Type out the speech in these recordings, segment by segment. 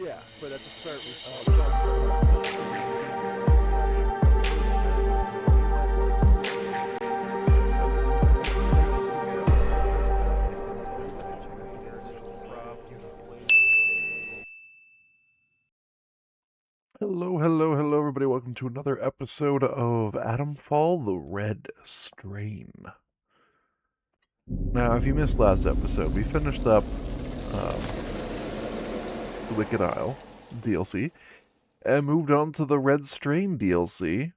Yeah, but at the start we Hello, hello, hello, everybody. Welcome to another episode of Atomfall, the Red Strain. Now, if you missed last episode, we finished up the Wicked Isle DLC and moved on to the Red Strain DLC.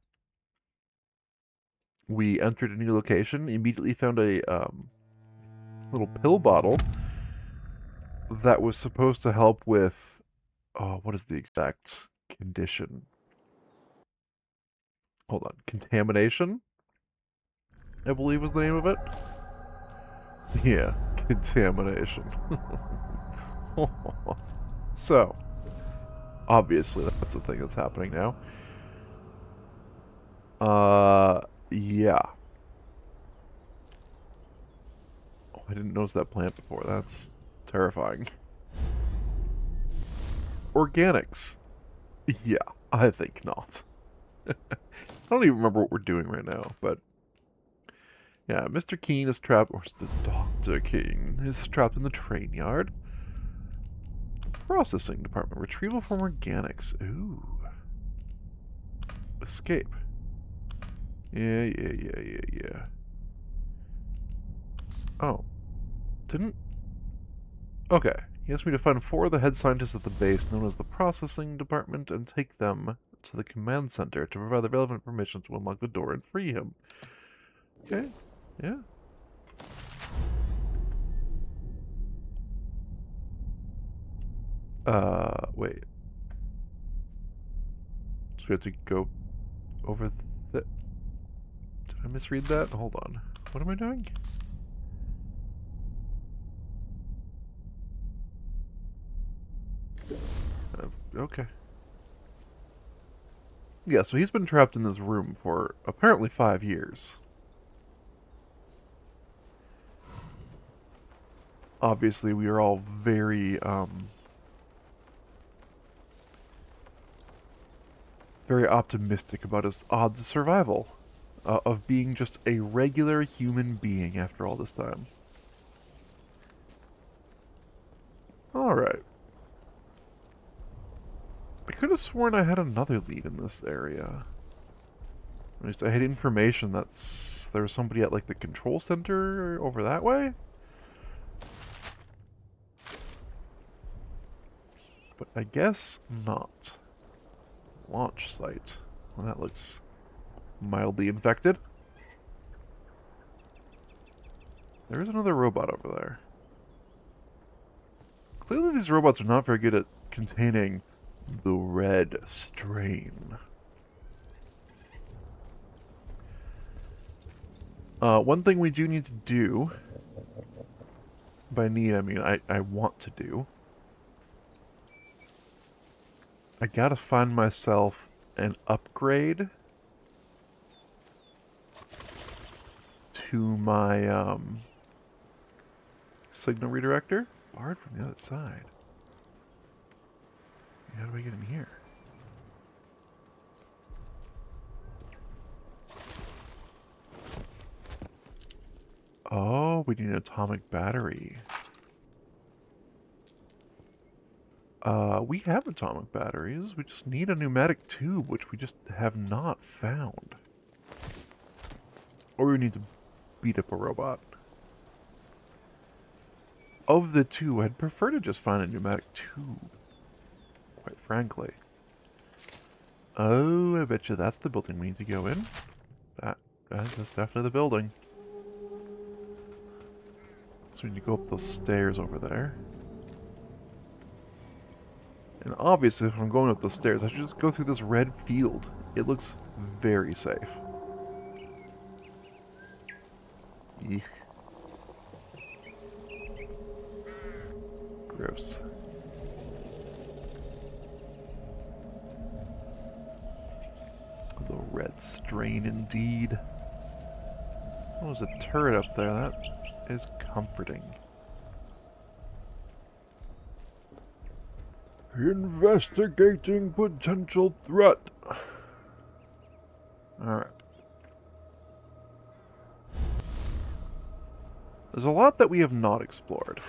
We entered a new location, immediately found a little pill bottle that was supposed to help with, what is the exact condition? Hold on, contamination, I believe was the name of it. Yeah, contamination. So, obviously that's the thing that's happening now. Yeah. Oh, I didn't notice that plant before. That's terrifying. Organics. Yeah, I think not. I don't even remember what we're doing right now, but yeah, Mr. Keene is trapped, or the Dr. Keene is trapped in the train yard. Processing department. Retrieval from organics. Ooh. Escape. Yeah. Oh. Didn't... Okay. He asked me to find 4 of the head scientists at the base, known as the processing department, and take them to the command center to provide the relevant permission to unlock the door and free him. Okay. Yeah. Wait. So we have to go over the... Did I misread that? Hold on. What am I doing? Okay. Yeah, so he's been trapped in this room for apparently 5 years. Obviously, we are all very, very optimistic about his odds of survival. Of being just a regular human being after all this time. Alright. I could have sworn I had another lead in this area. At least I had information that there was somebody at like the control center over that way? But I guess not. Launch site. Well, that looks mildly infected. There is another robot over there. Clearly these robots are not very good at containing the red strain. One thing we do need to do, by need I mean I want to do, I gotta find myself an upgrade to my signal redirector. Barred from the other side. How do I get in here? Oh, we need an atomic battery. We have atomic batteries. We just need a pneumatic tube, which we just have not found. Or we need to beat up a robot. Of the two, I'd prefer to just find a pneumatic tube. Quite frankly. Oh, I bet you that's the building we need to go in. That's definitely the building. So we need to go up those stairs over there. And obviously, if I'm going up the stairs, I should just go through this red field. It looks very safe. Eek. Gross. The red strain indeed. Oh, there's a turret up there. That is comforting. Investigating potential threat. Alright. There's a lot that we have not explored.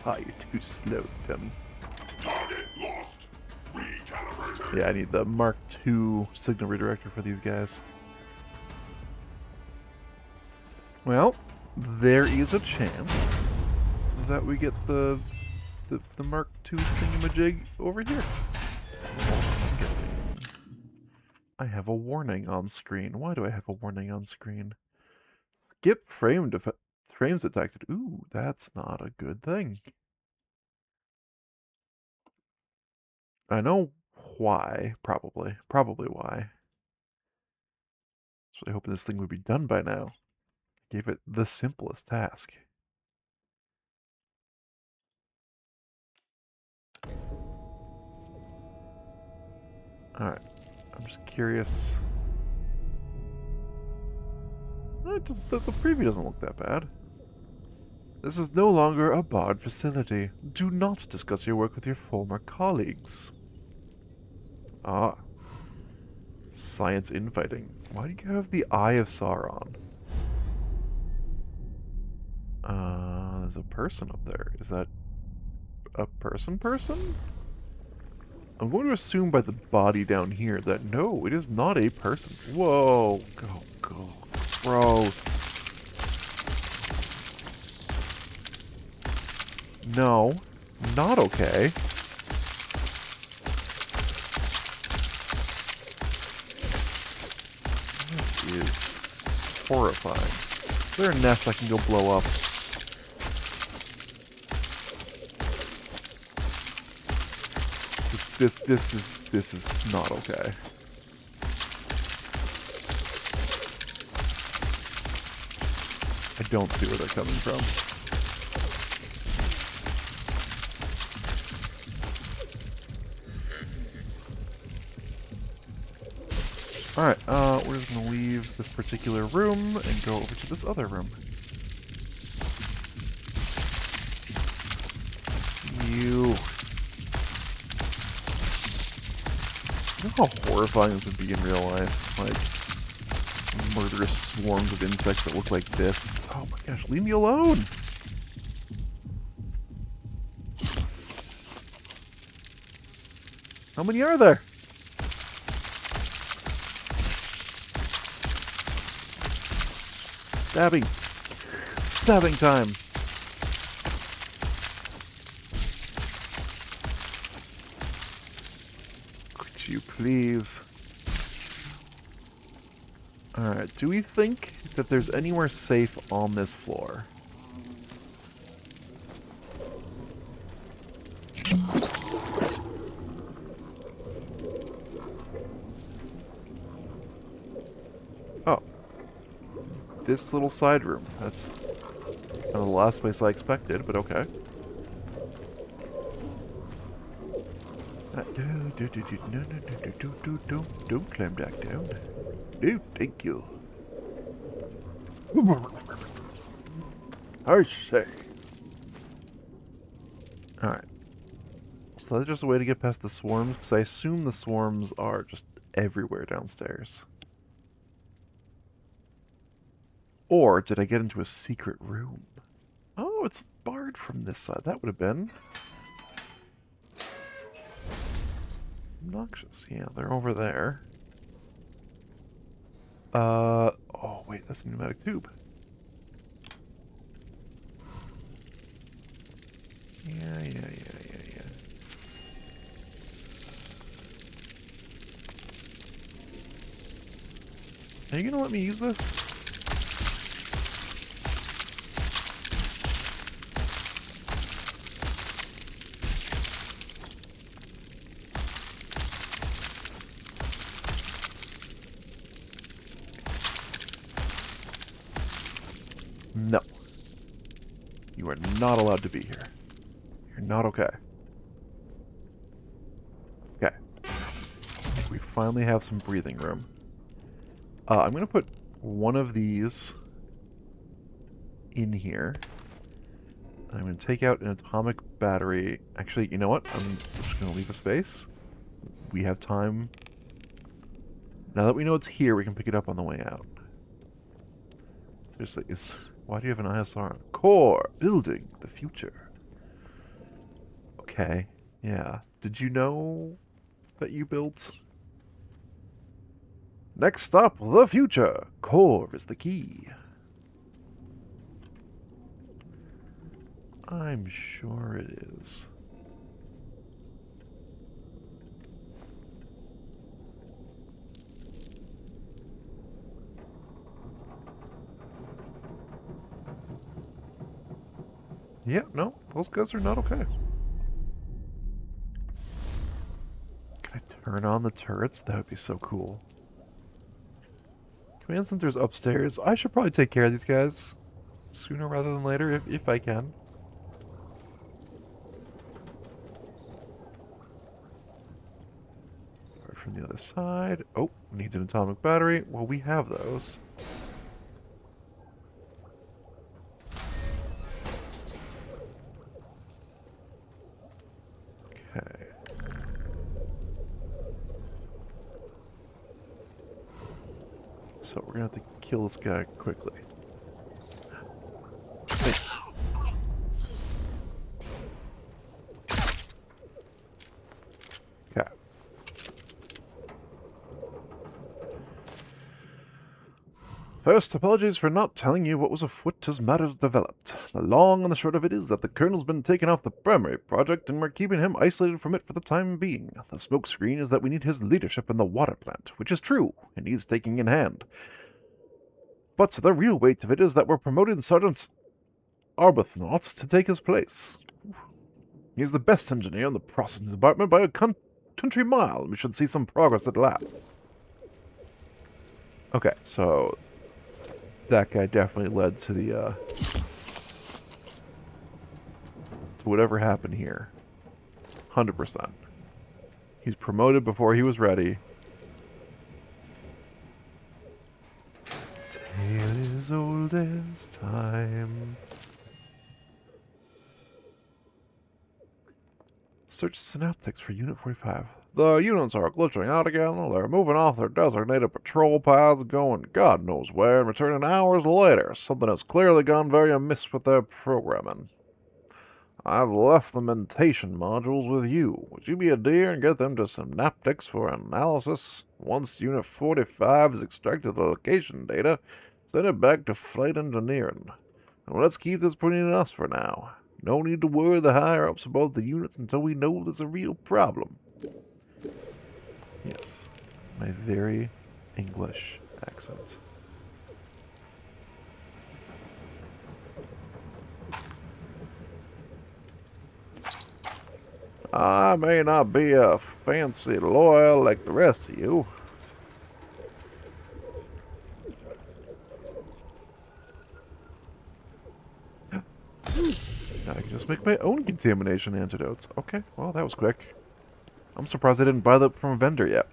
You're too slow, Tim. Target lost. Recalibrated. Yeah, I need the Mark II signal redirector for these guys. Well, there is a chance that we get the Mark II thingamajig over here. I have a warning on screen. Why do I have a warning on screen? Skip frames detected. Ooh, that's not a good thing. I know why, probably. Probably why. So I hoping this thing would be done by now. Gave it the simplest task. Alright. I'm just curious. The preview doesn't look that bad. This is no longer a barred facility. Do not discuss your work with your former colleagues. Ah. Science infighting. Why do you have the Eye of Sauron? There's a person up there. Is that a person? I'm going to assume by the body down here that no, it is not a person. Whoa. Go. Gross. No. Not okay. This is horrifying. Is there a nest I can go blow up? This is not okay. I don't see where they're coming from. Alright, we're just gonna leave this particular room and go over to this other room. You know how horrifying this would be in real life? Like, murderous swarms of insects that look like this. Oh my gosh, leave me alone! How many are there? Stabbing time! Could you please? Alright, do we think that there's anywhere safe on this floor? Oh. This little side room. That's kind of the last place I expected, but okay. No, don't climb back down. No, thank you. I say. Alright. So that's just a way to get past the swarms, because I assume the swarms are just everywhere downstairs. Or did I get into a secret room? Oh, it's barred from this side. That would have been obnoxious. Yeah, they're over there. Oh wait, that's a pneumatic tube. Yeah. Are you gonna let me use this? No. You are not allowed to be here. You're not okay. Okay. We finally have some breathing room. I'm gonna put one of these in here. I'm going to take out an atomic battery. Actually, you know what? I'm just going to leave a space. We have time. Now that we know it's here, we can pick it up on the way out. Seriously, why do you have an ISR? Core, building, the future. Okay, yeah. Did you know that you built? Next stop, the future. Core is the key. I'm sure it is. Yeah, no, those guys are not okay. Can I turn on the turrets? That would be so cool. Command center's upstairs. I should probably take care of these guys sooner rather than later, if I can. Right from the other side. Oh, needs an atomic battery. Well, we have those. Okay. So we're gonna have to kill this guy quickly. Hey. Okay. First, apologies for not telling you what was afoot as matters developed. The long and the short of it is that the Colonel's been taken off the primary project, and we're keeping him isolated from it for the time being. The smokescreen is that we need his leadership in the water plant, which is true, and he's taking in hand. But the real weight of it is that we're promoting Sergeant Arbuthnot to take his place. He's the best engineer in the processing department by a country mile, and we should see some progress at last. Okay, so that guy definitely led to the, to whatever happened here. 100%. He's promoted before he was ready. Tale as old as time. Search synaptics for Unit 45. The units are glitching out again. They're moving off their designated patrol paths, going God knows where, and returning hours later. Something has clearly gone very amiss with their programming. I've left the mentation modules with you. Would you be a dear and get them to synaptics for analysis? Once Unit 45 has extracted the location data, send it back to flight engineering. And let's keep this between us for now. No need to worry the higher-ups about the units until we know there's a real problem. Yes, my very English accent. I may not be a fancy lawyer like the rest of you. I can just make my own contamination antidotes. Okay, well, that was quick. I'm surprised I didn't buy that from a vendor yet.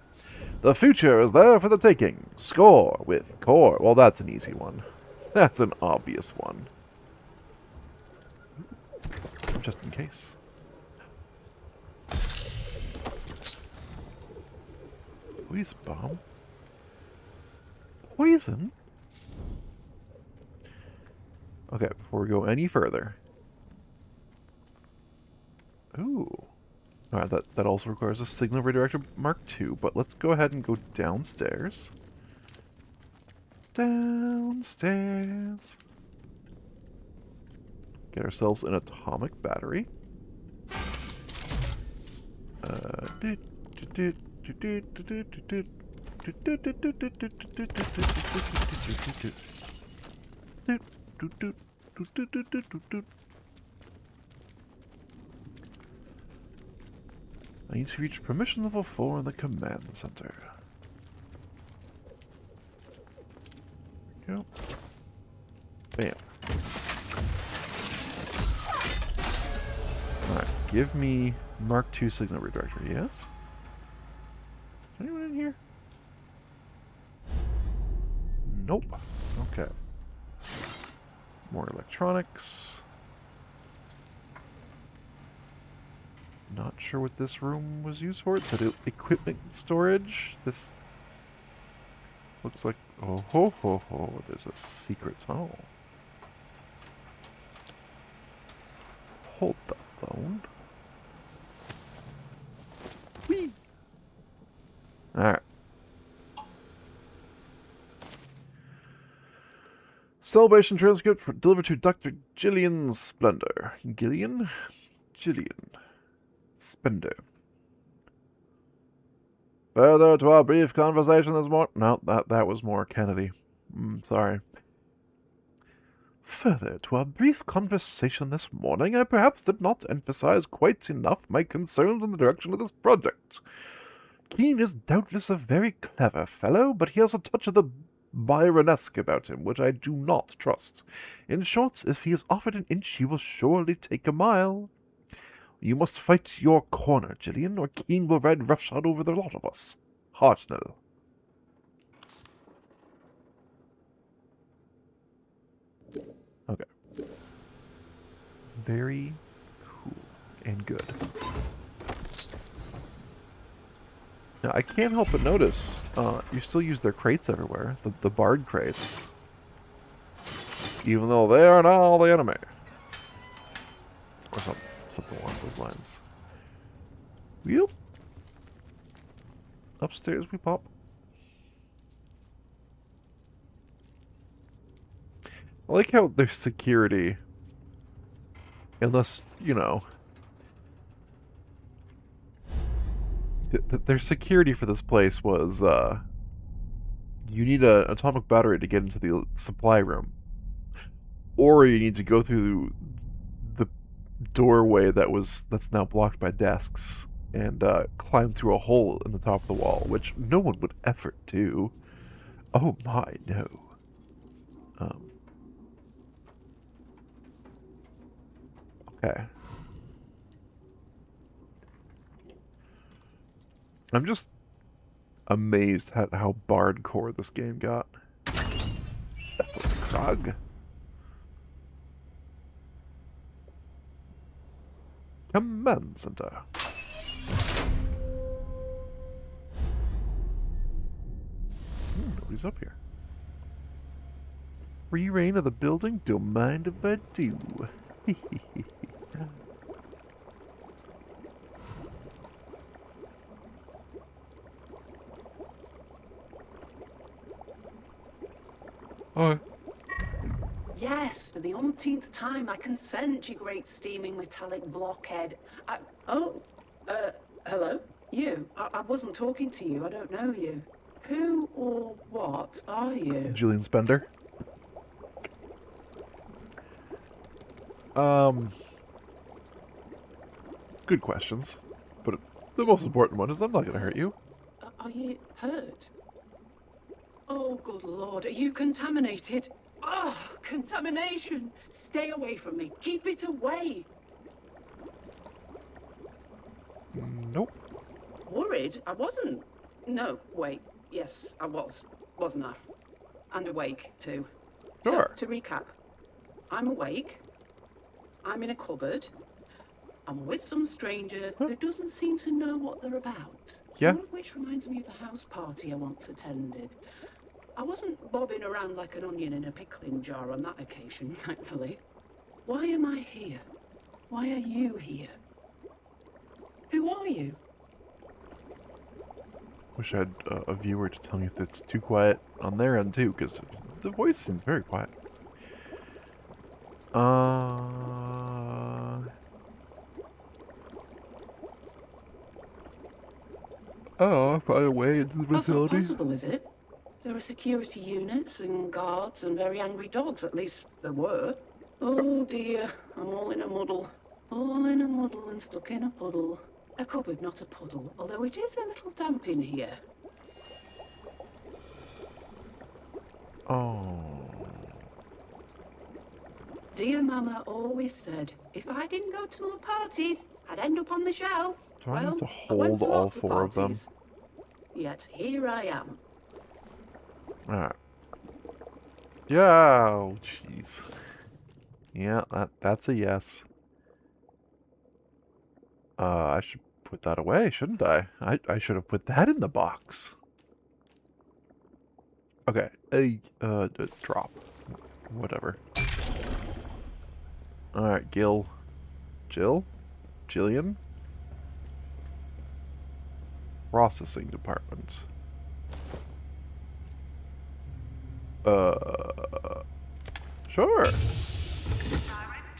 The future is there for the taking. Score with core. Well, that's an easy one. That's an obvious one. Just in case. Poison bomb? Poison? Okay, before we go any further. Ooh. Alright, that also requires a signal redirector Mark II, but let's go ahead and go downstairs. Downstairs. Get ourselves an atomic battery. I need to reach permission level 4 in the command center. Go. Bam. Alright, give me Mark II signal redirector, yes? Is anyone in here? Nope. Okay. More electronics. Not sure what this room was used for. It said equipment storage. This looks like... Oh, ho, ho, ho. There's a secret tunnel. Hold the phone. Whee! Alright. Celebration transcript delivered to Dr. Gillian Splendor. Gillian? Gillian. Spender. Further to our brief conversation this morning... No, that was more Kennedy. Sorry. Further to our brief conversation this morning, I perhaps did not emphasize quite enough my concerns in the direction of this project. Keene is doubtless a very clever fellow, but he has a touch of the Byronesque about him, which I do not trust. In short, if he is offered an inch, he will surely take a mile. You must fight your corner, Gillian, or Keene will ride roughshod over the lot of us. Hartnell. Okay. Very cool and good. Now, I can't help but notice, you still use their crates everywhere. The bard crates. Even though they are now the enemy. Or something along those lines. Yep. Upstairs we pop. I like how there's security. Unless, you know... Their security for this place was, you need an atomic battery to get into the supply room. Or you need to go through the doorway that's now blocked by desks and climb through a hole in the top of the wall, which no one would ever do. Oh my, no. Okay. I'm just amazed at how bardcore this game got. Definitely Krog. Command Center. Nobody's up here. Re-rain of the building? Don't mind if I do. Oh. Yes, for the umpteenth time, I consent, you great steaming metallic blockhead. Hello? You? I wasn't talking to you, I don't know you. Who or what are you? Julian Spender. Good questions. But the most important one is I'm not going to hurt you. Are you hurt? Oh, good lord, are you contaminated? Oh, contamination! Stay away from me. Keep it away. Nope. Worried? I wasn't. No, wait. Yes, I was. Wasn't I? And awake, too. Sure. So, to recap, I'm awake. I'm in a cupboard. I'm with some stranger who doesn't seem to know what they're about. Yeah. All of which reminds me of the house party I once attended. I wasn't bobbing around like an onion in a pickling jar on that occasion, thankfully. Why am I here? Why are you here? Who are you? Wish I had a viewer to tell me if it's too quiet on their end too, because the voice seems very quiet. Oh, by the way, into the That's not facility. possible, is it? There are security units and guards and very angry dogs, at least there were. Oh dear, I'm all in a muddle. All in a muddle and stuck in a puddle. A cupboard, not a puddle, although it is a little damp in here. Oh. Dear Mama always said, if I didn't go to more parties, I'd end up on the shelf. Do I need to I went hold to all lots of 4 of them? parties. Yet here I am. Alright. Yeah, oh, jeez. Yeah, that's a yes. I should put that away, shouldn't I? I should have put that in the box. Okay, drop. Whatever. Alright, Gil. Jill? Jillian? Processing department. Sure. Director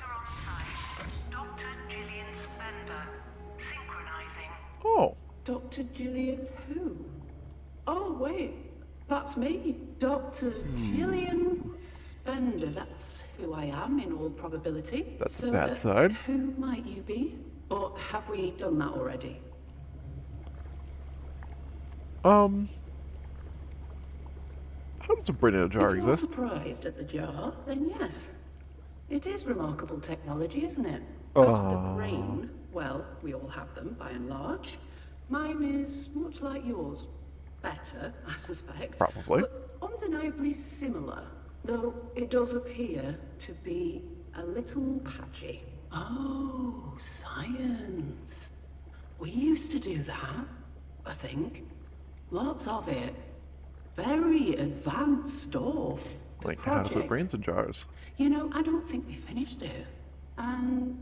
on site, Dr. Gillian Spender, synchronizing. Oh, Dr. Gillian who? Oh, wait, that's me. Dr. Gillian Spender. That's who I am in all probability. that's a So, bad sign. who might you be? Or have we done that already? How does a brain in a jar If you're exist? surprised at the jar, then yes. It is remarkable technology, isn't it? As for the brain, well, we all have them by and large. Mine is much like yours. Better, I suspect. Probably. But undeniably similar, though it does appear to be a little patchy. Oh, science. We used to do that, I think. Lots of it. Very advanced stuff. The Like how to put project. brains in jars. You know, I don't think we finished it. And...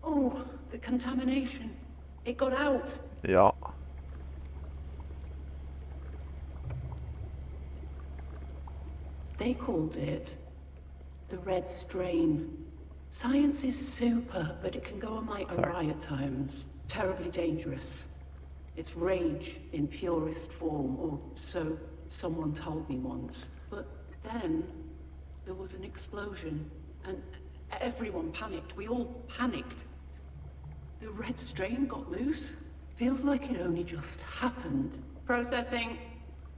oh, the contamination. It got out. Yeah. They called it the red strain. Science is super, but it can go a mite awry at times. Terribly dangerous. It's rage in purest form, or so someone told me once. But then there was an explosion, and everyone panicked. We all panicked. The red strain got loose. Feels like it only just happened. Processing.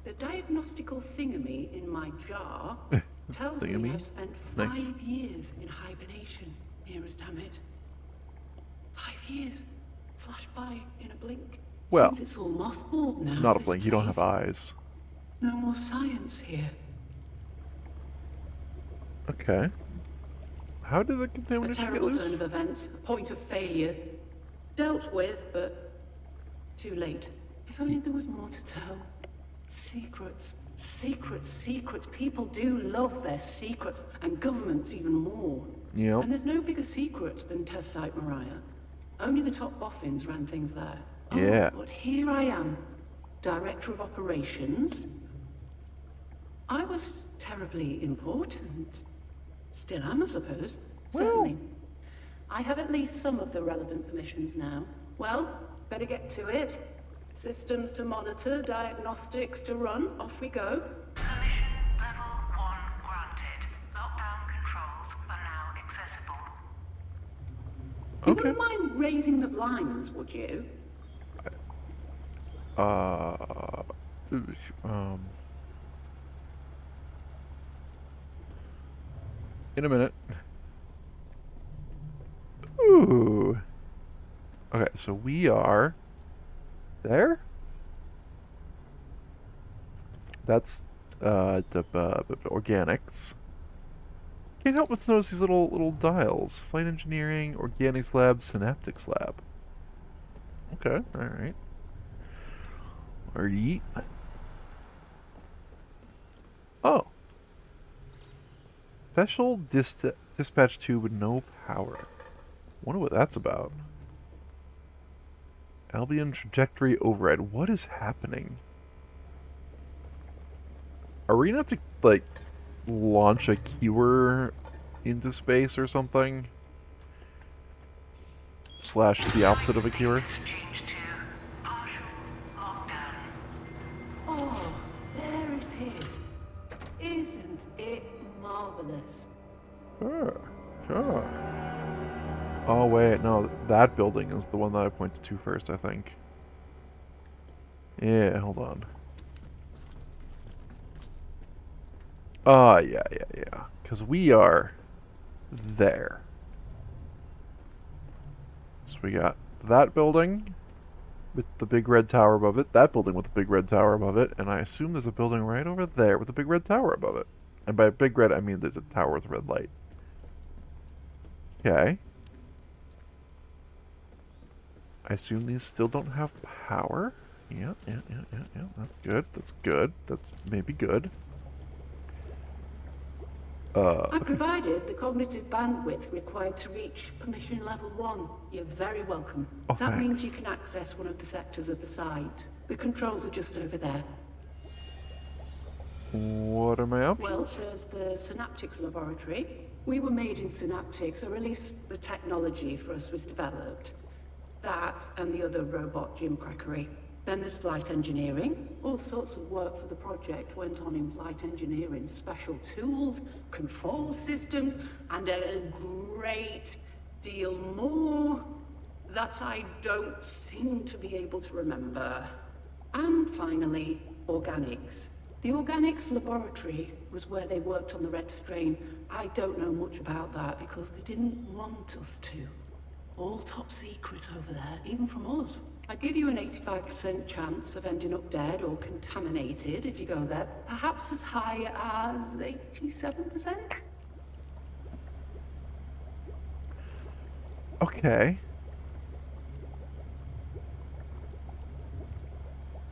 The diagnostical thingamy in my jar tells me Thingamy? I've spent Nice. 5 years in hibernation. Nearest, damn it. 5 years. Flash by in a blink. Well, Seems it's all mothballed now. Not a this blink, you don't have place. eyes. No more science here. Okay. How did the A contamination get terrible turn loose? of events. A point of failure. Dealt with, but too late. If only there was more to tell. Secrets. Secrets, secrets. People do love their secrets, and governments even more. Yep. And there's no bigger secret than Test Site Mariah. Only the top boffins ran things there. Yeah. Oh, but here I am, Director of Operations. I was terribly important. Still am, I suppose. Certainly. I have at least some of the relevant permissions now. Well, better get to it. Systems to monitor, diagnostics to run. Off we go. Permission level 1 granted. Lockdown controls are now accessible. You Okay. wouldn't mind raising the blinds, would you? In a minute. Ooh. Okay, so we are there. That's the organics. Can't help but notice these little dials. Flight engineering, organics lab, synaptics lab. Okay, all right. Alright. Oh. Special dispatch tube with no power. Wonder what that's about. Albion trajectory override. What is happening? Are we gonna have to, like, launch a keyword into space or something? Slash the opposite of a keyword? Change to partial lockdown. Oh, there it is. Isn't it marvelous? Sure, sure. Oh wait, no, that building is the one that I pointed to first, I think. Yeah, hold on. Yeah. Because we are there. So we got that building with the big red tower above it, that building with the big red tower above it, and I assume there's a building right over there with a big red tower above it. And by big red, I mean there's a tower with red light. Okay. I assume these still don't have power? Yeah. That's good. That's good. That's maybe good. I Okay. provided the cognitive bandwidth required to reach permission level 1. You're very welcome. Oh, That means you thanks. can access one of the sectors of the site. The controls are just over there. What are my Well, options? there's the Synaptics laboratory. We were made in Synaptics, or at least the technology for us was developed. That and the other robot gymcrackery. Then there's flight engineering. All sorts of work for the project went on in flight engineering. Special tools, control systems, and a great deal more that I don't seem to be able to remember. And finally, organics. The organics laboratory was where they worked on the red strain. I don't know much about that because they didn't want us to. All top secret over there, even from us. I give you an 85% chance of ending up dead or contaminated if you go there. Perhaps as high as 87%? Okay.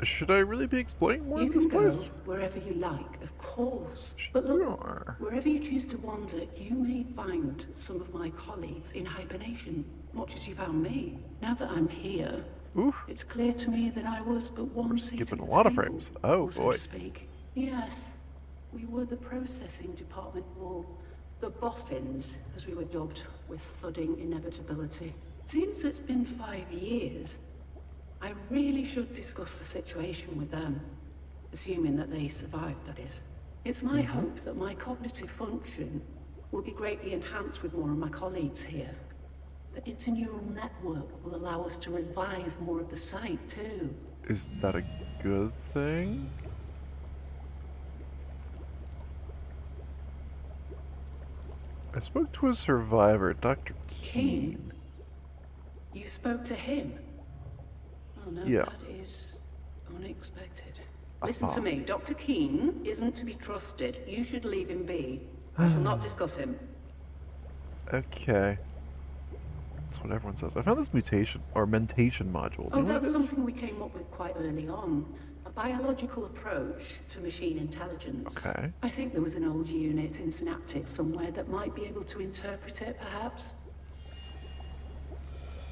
Should I really be exploring more You of this can go place? wherever you like, of course. But look, Sure. wherever you choose to wander, you may find some of my colleagues in hibernation, much as you found me. Now that I'm here, Oof. it's clear to me that I was but one seat at Skipping the a lot of table, frames. Oh, or so boy. to speak. Yes, we were the processing department, or the boffins, as we were dubbed, with thudding inevitability. Since it's been 5 years, I really should discuss the situation with them, assuming that they survived, that is. It's my hope that my cognitive function will be greatly enhanced with more of my colleagues here. The interneural network will allow us to revive more of the site, too. Is that a good thing? I spoke to a survivor, Dr. Keene. You spoke to him? Oh no, Yeah. that is unexpected. Listen to Uh-huh. me, Dr. Keene isn't to be trusted. You should leave him be. I shall not discuss him. Okay. That's what everyone says. I found this mutation, or mentation module. Do Oh, you know what that's it is? something we came up with quite early on. A biological approach to machine intelligence. Okay. I think there was an old unit in Synaptics somewhere that might be able to interpret it, perhaps.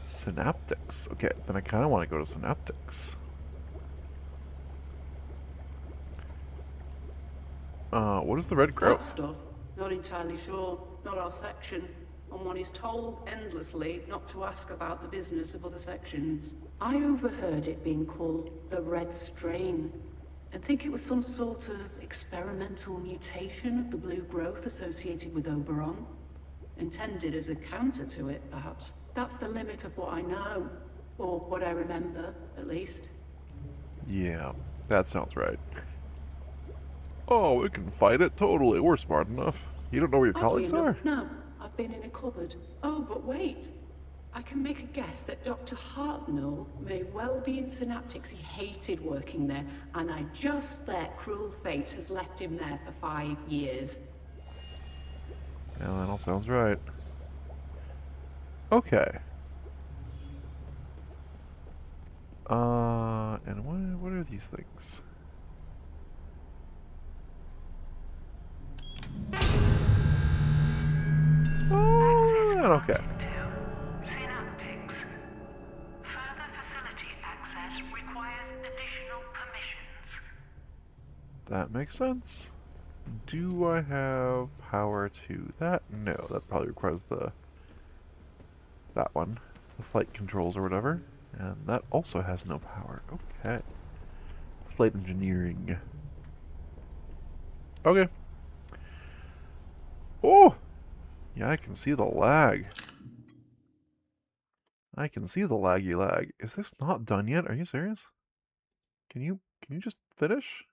Synaptics. Okay, then I kind of want to go to Synaptics. What is the red grow? That stuff, not entirely sure. Not our section. And one is told endlessly not to ask about the business of other sections. I overheard it being called the Red Strain, and think it was some sort of experimental mutation of the blue growth associated with Oberon. Intended as a counter to it, perhaps. That's the limit of what I know. Or what I remember, at least. Yeah, that sounds right. Oh, we can fight it. Totally. We're smart enough. You don't know where your Oddly colleagues enough, are? no. I've been in a cupboard. Oh, but wait. I can make a guess that Dr. Hartnell may well be in Synaptics. He hated working there, and I just bet cruel fate has left him there for 5 years. Yeah, that all sounds right. Okay. And what are these things? Oh, okay. Synaptics. Further facility access requires additional permissions. That makes sense. Do I have power to that? No, that probably requires that one. The flight controls or whatever. And that also has no power. Okay. Flight engineering. Okay. Oh! Yeah, I can see the lag. I can see the laggy lag. Is this not done yet? Are you serious? Can you just finish?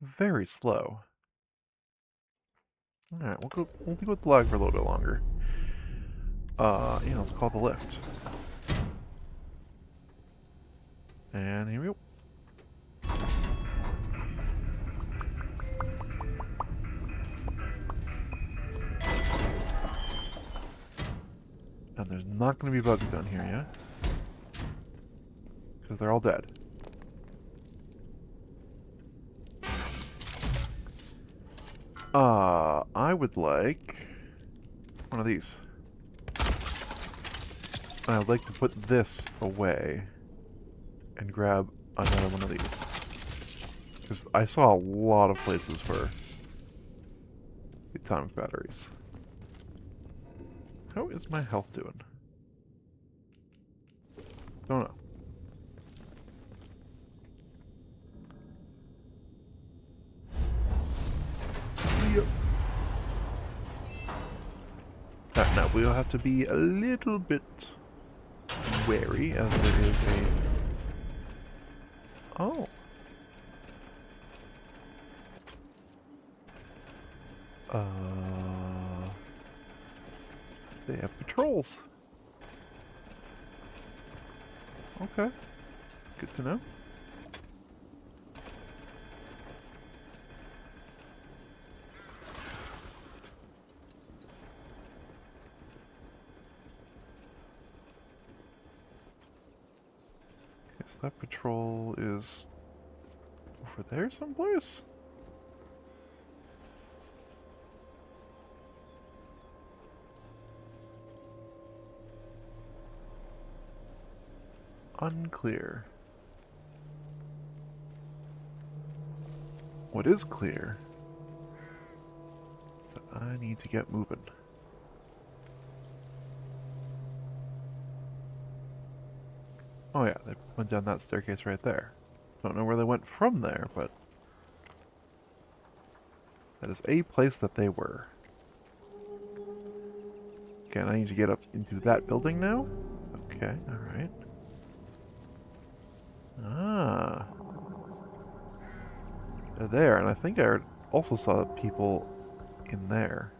Very slow. Alright, we'll deal with the lag for a little bit longer. Yeah, let's call the lift. And here we go. And there's not going to be bugs down here, yeah? Because they're all dead. I would like one of these. And I'd like to put this away and grab another one of these. Because I saw a lot of places for the atomic batteries. How is my health doing? Don't know. Yep. Now we'll have to be a little bit wary as there is a... Oh. They have patrols. Okay. Good to know. Guess that patrol is over there someplace? Unclear. What is clear is that I need to get moving. Oh yeah, they went down that staircase right there. Don't know where they went from there, but that is a place that they were. Okay, and I need to get up into that building now? Okay, alright. Ah. They're there, and I think I also saw people in there.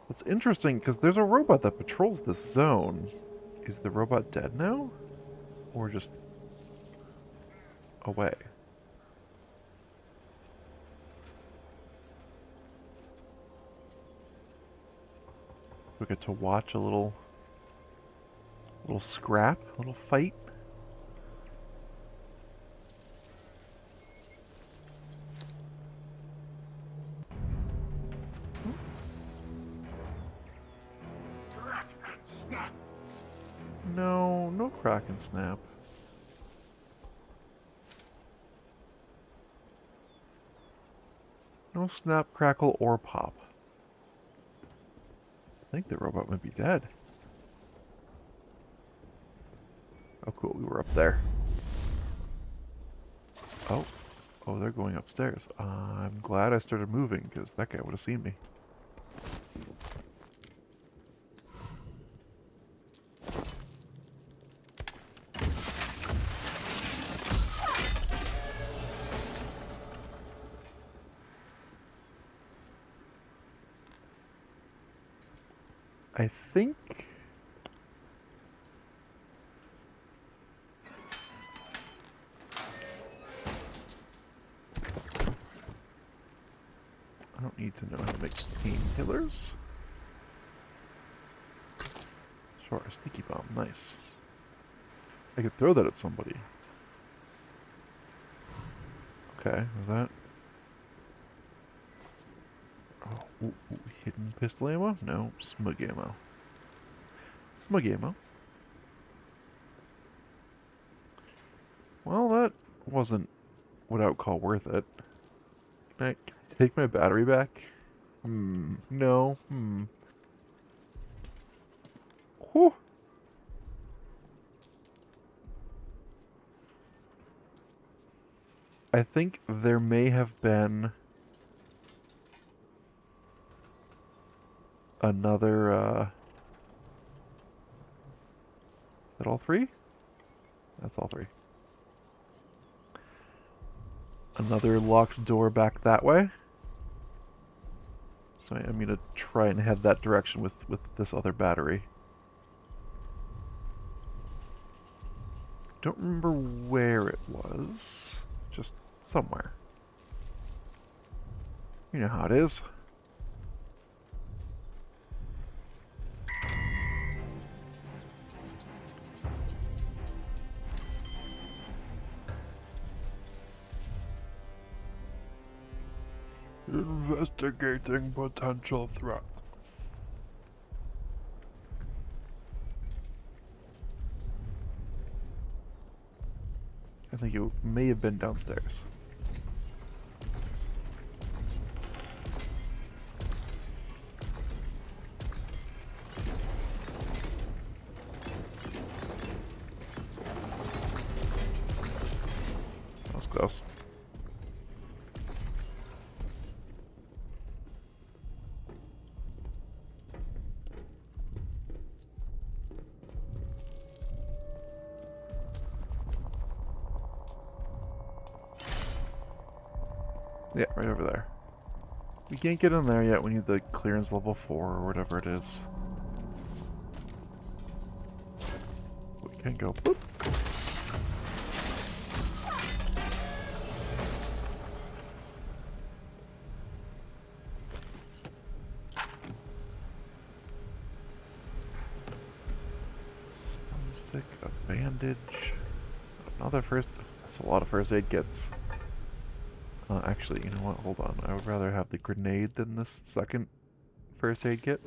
That's interesting, because there's a robot that patrols this zone. Is the robot dead now? Or just away? We get to watch a little scrap, a little fight. Crack and snap. No, no crack and snap. No snap, crackle, or pop. I think the robot might be dead. Oh cool, we were up there. Oh. Oh, they're going upstairs. I'm glad I started moving, because that guy would have seen me. I think... I don't need to know how to make painkillers. Sure, a sticky bomb. Nice. I could throw that at somebody. Okay, was that... Oh, hidden pistol ammo? No, smug ammo. Smug ammo. Well, that wasn't what I would call worth it. Can I take my battery back? No. Whew. I think there may have been another, is that all three? That's all three. Another locked door back that way. So I'm gonna try and head that direction with this other battery. Don't remember where it was. Just somewhere. You know how it is. Investigating potential threat. I think it may have been downstairs. That was close. Yeah, right over there. We can't get in there yet. We need the clearance level 4 or whatever it is. We can go. Boop. Stun stick, a bandage, another first. That's a lot of first aid kits. Actually, you know what? Hold on. I would rather have the grenade than this second first aid kit.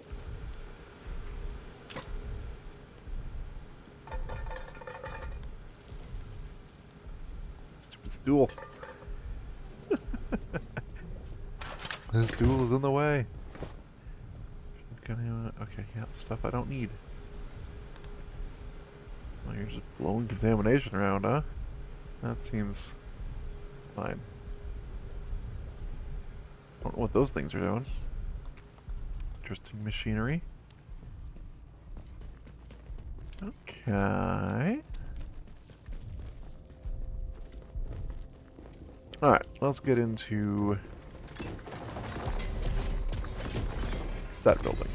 Stupid stool. This stool is in the way. Okay, yeah, stuff I don't need. Well, you're just blowing contamination around, huh? That seems fine. Don't know what those things are doing. Interesting machinery. Okay. Alright, let's get into that building.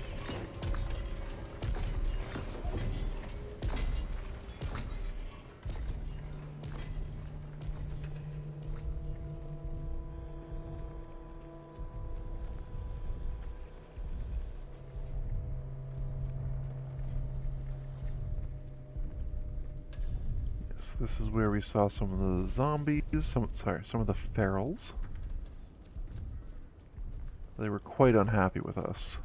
Yes, this is where we saw some of the zombies, some of the ferals. They were quite unhappy with us.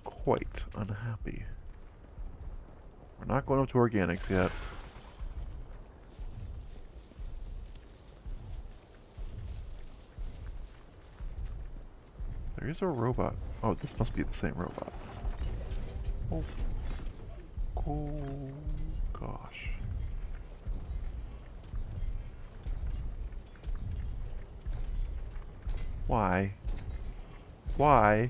Quite unhappy. We're not going up to organics yet. There is a robot. Oh, this must be the same robot. Oh. Oh, gosh. Why? Why?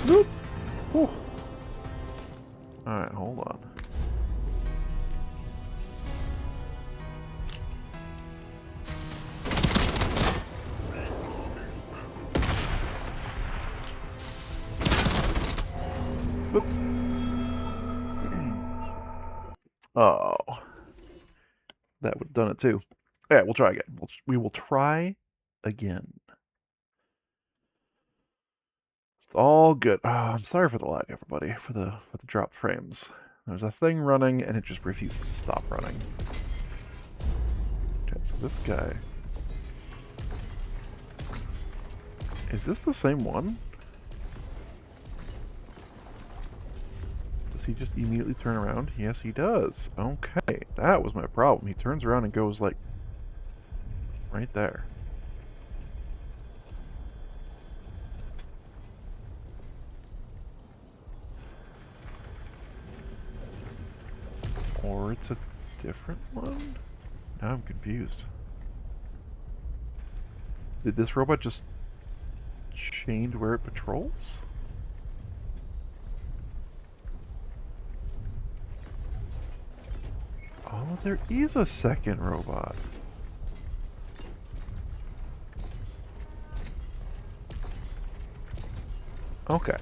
Nope. Alright, hold on. Whoops. Oh. That would have done it too. Alright, we'll try again. We will try again. It's all good. Oh, I'm sorry for the lag, everybody, for the drop frames. There's a thing running and it just refuses to stop running. Okay, so this guy. Is this the same one? Does he just immediately turn around? Yes, he does. Okay, that was my problem. He turns around and goes like right there. Or it's a different one? Now I'm confused. Did this robot just change where it patrols? Oh, there is a second robot. Okay.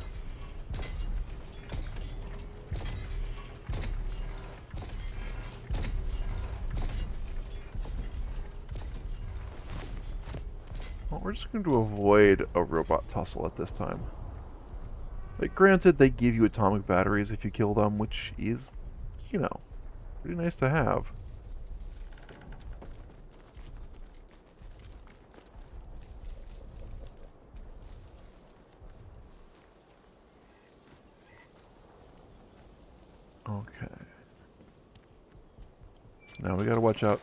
Well, we're just going to avoid a robot tussle at this time. Like, granted, they give you atomic batteries if you kill them, which is, you know, Pretty nice to have. Okay. So now we gotta watch out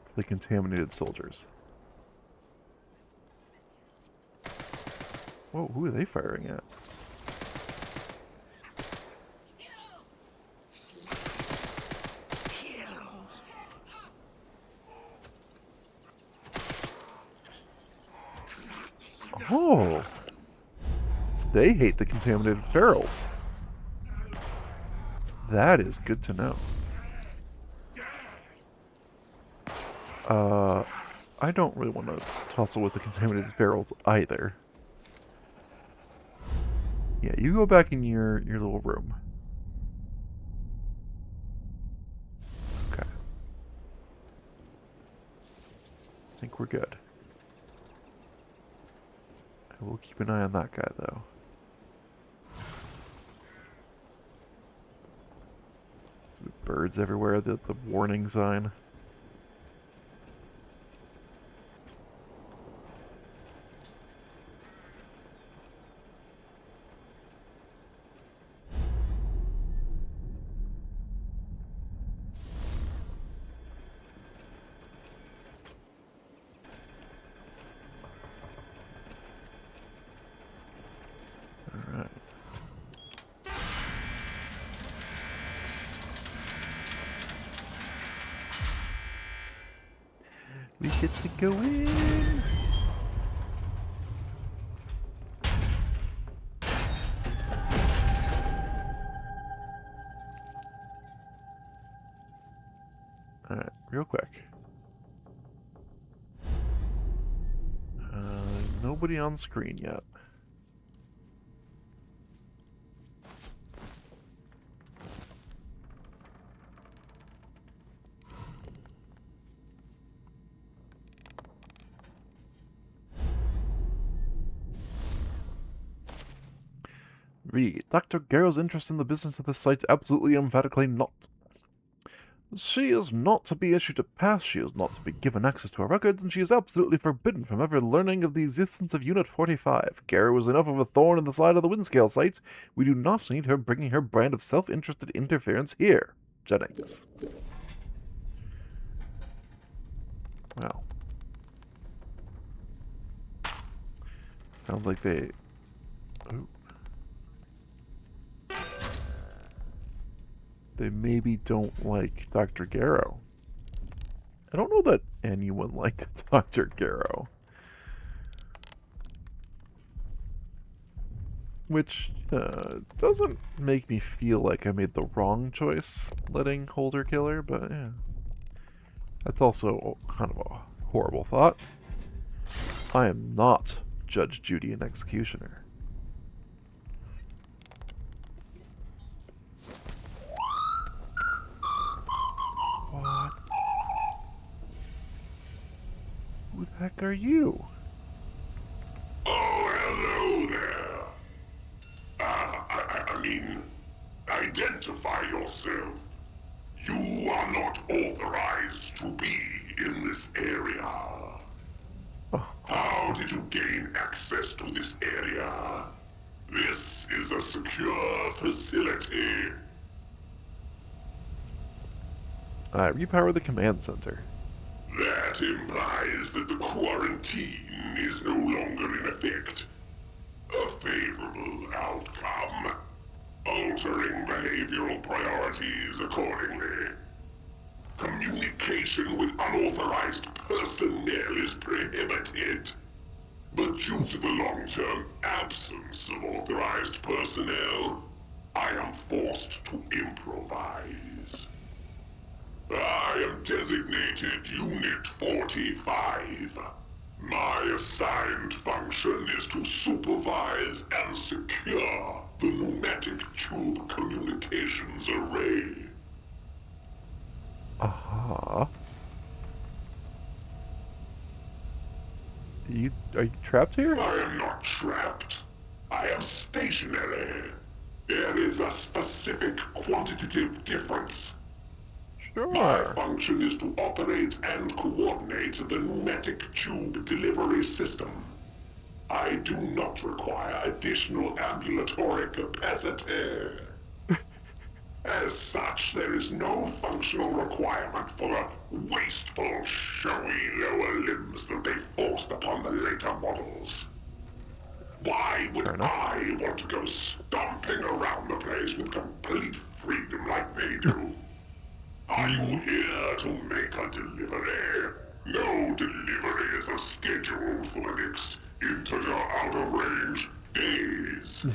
for the contaminated soldiers. Whoa, who are they firing at? Oh! They hate the contaminated ferals. That is good to know. I don't really want to tussle with the contaminated ferals either. Yeah, you go back in your little room. Okay. I think we're good. I will keep an eye on that guy, though. Birds everywhere, the warning sign. Alright. We get to go in! Alright, real quick. Nobody on screen yet. Read. Dr. Garrow's interest in the business of this site absolutely emphatically not. She is not to be issued a pass, she is not to be given access to our records, and she is absolutely forbidden from ever learning of the existence of Unit 45. Garrow is enough of a thorn in the side of the Windscale site. We do not need her bringing her brand of self-interested interference here. Jennings. Well. Sounds like they... Ooh. They maybe don't like Dr. Garrow. I don't know that anyone liked Dr. Garrow. Which doesn't make me feel like I made the wrong choice letting Holder kill her, but yeah. That's also kind of a horrible thought. I am not Judge Judy and Executioner. What? Who the heck are you? Oh, hello there. I mean, identify yourself. You are not authorized to be in this area. Oh, How did you gain access to this area? This is a secure facility. I repower the command center. That implies that the quarantine is no longer in effect. A favorable outcome. Altering behavioral priorities accordingly. Communication with unauthorized personnel is prohibited. But due to the long-term absence of authorized personnel, I am forced to improvise. I am designated Unit 45. My assigned function is to supervise and secure the pneumatic tube communications array. Aha. Are you trapped here? I am not trapped. I am stationary. There is a specific quantitative difference. My Sure. function is to operate and coordinate the pneumatic tube delivery system. I do not require additional ambulatory capacity. As such, there is no functional requirement for the wasteful, showy lower limbs that they forced upon the later models. Why would Fair enough. I want to go stomping around the place with complete freedom like they do? Are you here to make a delivery? No delivery is scheduled for the next integer out of range days.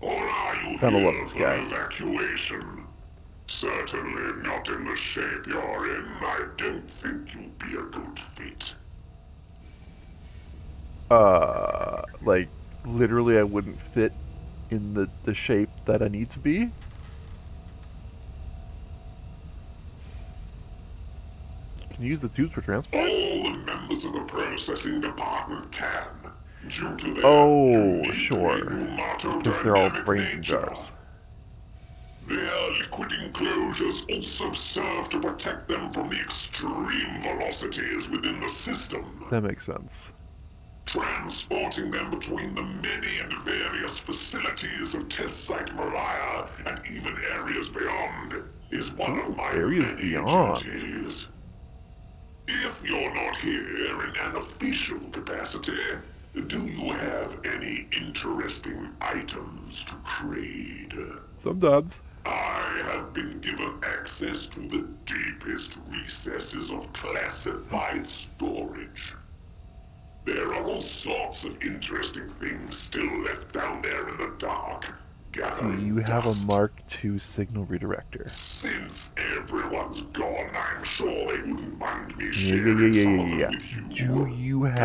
Or are you Kinda love here this for guy. evacuation? Certainly not in the shape you're in. I don't think you'd be a good fit. Like, literally I wouldn't fit in the shape that I need to be. Can you use the tubes for transport? All the members of the processing department can, due to their Oh, uniquely sure. Because they're all pneumatodynamic brains and nature. jars. Their liquid enclosures also serve to protect them from the extreme velocities within the system, That makes sense. transporting them between the many and various facilities of Test Site Mariah and even areas beyond is one Ooh, of my areas many beyond. duties. If you're not here in an official capacity, do you have any interesting items to trade? Sometimes. I have been given access to the deepest recesses of classified storage. There are all sorts of interesting things still left down there in the dark, Do gathering you have a dust. Mark II signal redirector? Since everyone's gone, I'm sure they wouldn't mind me Yeah. sharing some of them with you. Do you have...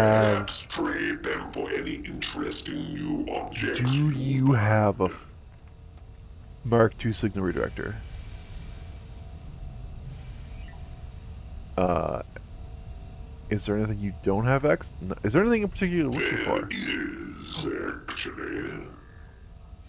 Perhaps trade them for any interesting new objects Do you find. have a Mark II signal redirector? Is there anything you don't have, X? Is there anything in particular you're looking There for? is, actually.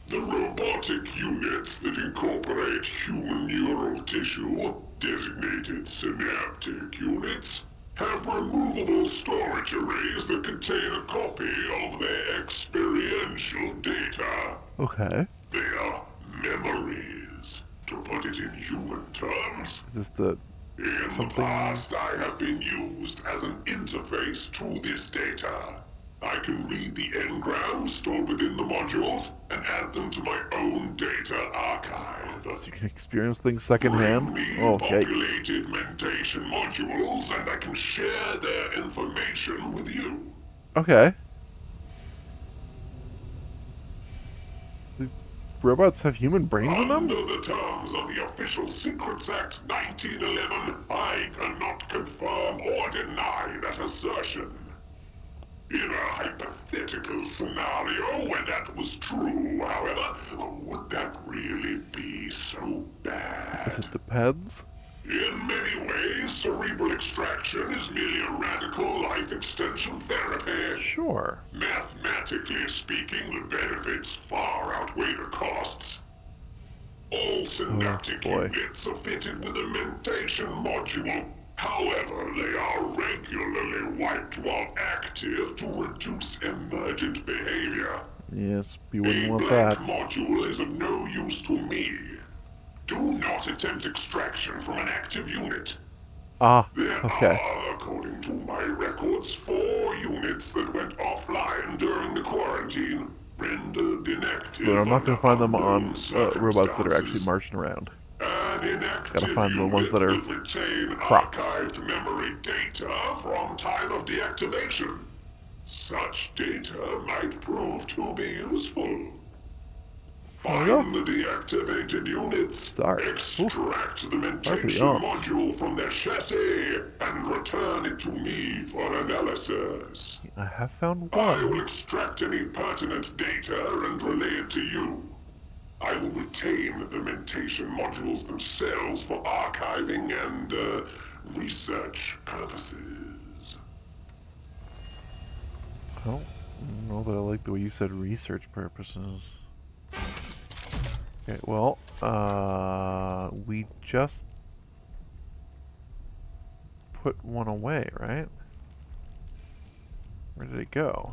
The robotic units that incorporate human neural tissue, designated synaptic units, have removable storage arrays that contain a copy of their experiential data. Okay. They are memories, to put it in human terms. Is this the... In something... the past, I have been used as an interface to this data. I can read the engrams stored within the modules and add them to my own data archive. So you can experience things secondhand? Bring me Oh, yikes. populated mentation modules and I can share their information with you. Okay. These robots have human brains in them? Under the terms of the Official Secrets Act 1911, I cannot confirm or deny that assertion. In a hypothetical scenario where that was true, however, would that really be so bad? Guess it depends. In many ways, cerebral extraction is merely a radical life extension therapy. Sure. Mathematically speaking, the benefits far outweigh the costs. All synaptic boy. units are fitted with a mentation module. However, they are regularly wiped while active to reduce emergent behavior. Yes, you wouldn't A want blank that. module is of no use to me. Do not attempt extraction from an active unit. Ah, There okay. are, according to my records, 4 units that went offline during the quarantine, rendered inactive. So I'm not gonna find them under on unknown robots that are actually circumstances. marching around. An inactive Gotta find the ones that unit are will retain props. archived memory data from time of deactivation. Such data might prove to be useful. Find the deactivated units, Sorry. extract the mentation Sorry for the aunts. module from their chassis, and return it to me for analysis. I have found I will one. extract any pertinent data and relay it to you. I will retain the mentation modules themselves for archiving and, research purposes. I don't know that I like the way you said research purposes. Okay, well, we just put one away, right? Where did it go?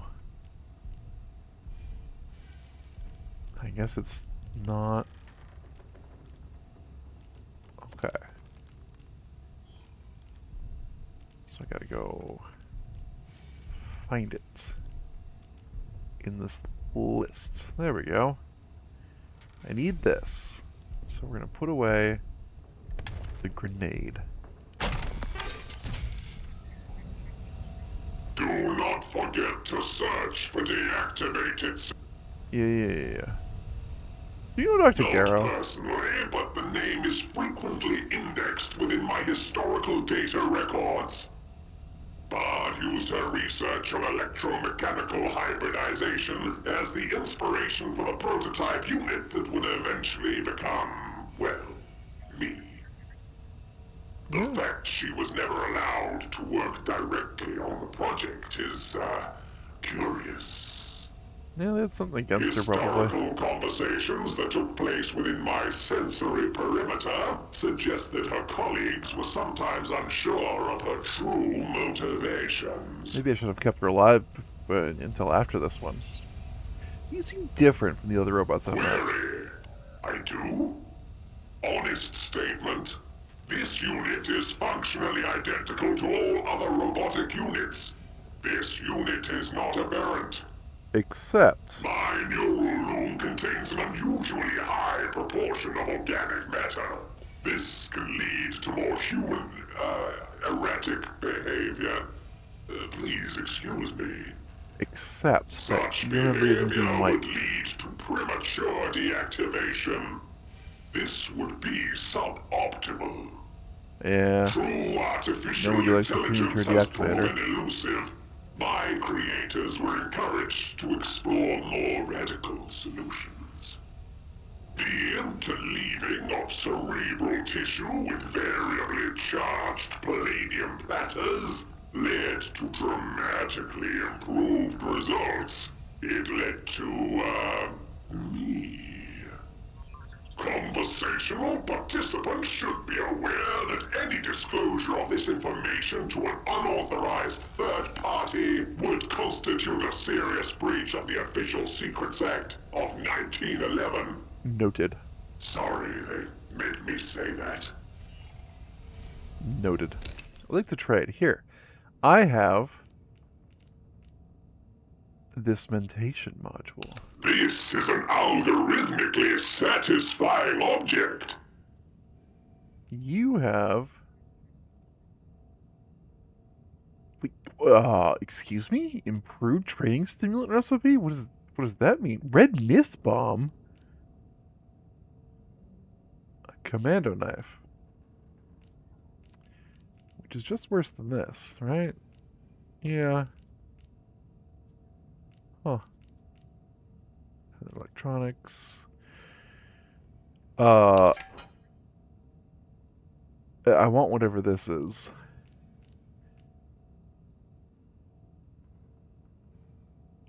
I guess it's not... Okay. So I gotta go find it in this list. There we go. I need this. So we're gonna put away the grenade. Do not forget to search for deactivated. Yeah. Do you know Dr. Not Garrow? personally, but the name is frequently indexed within my historical data records. Bard used her research on electromechanical hybridization as the inspiration for the prototype unit that would eventually become, well, me. The fact she was never allowed to work directly on the project is, curious. Yeah, that's something against her, probably. Historical conversations that took place within my sensory perimeter suggest that her colleagues were sometimes unsure of her true motivations. Maybe I should have kept her alive until after this one. You seem different from the other robots I've met. Really? I do? Honest statement. This unit is functionally identical to all other robotic units. This unit is not aberrant. Except... My neural loom contains an unusually high proportion of organic matter. This can lead to more human, erratic behavior. Please excuse me. Except that Such unit isn't behavior being would light. lead to premature deactivation. This would be suboptimal. Yeah. True artificial Nobody likes the intelligence premature has deactivator. proven elusive. My creators were encouraged to explore more radical solutions. The interleaving of cerebral tissue with variably charged palladium platters led to dramatically improved results. It led to, me. Conversational participants should be aware that any disclosure of this information to an unauthorized third party would constitute a serious breach of the Official Secrets Act of 1911. Noted. Sorry they made me say that. Noted. I like to trade. Here. I have this mentation module. This is an algorithmically satisfying object. You have... Wait, excuse me? Improved training stimulant recipe? What does that mean? Red mist bomb? A commando knife. Which is just worse than this, right? Yeah. Huh. Electronics. I want whatever this is.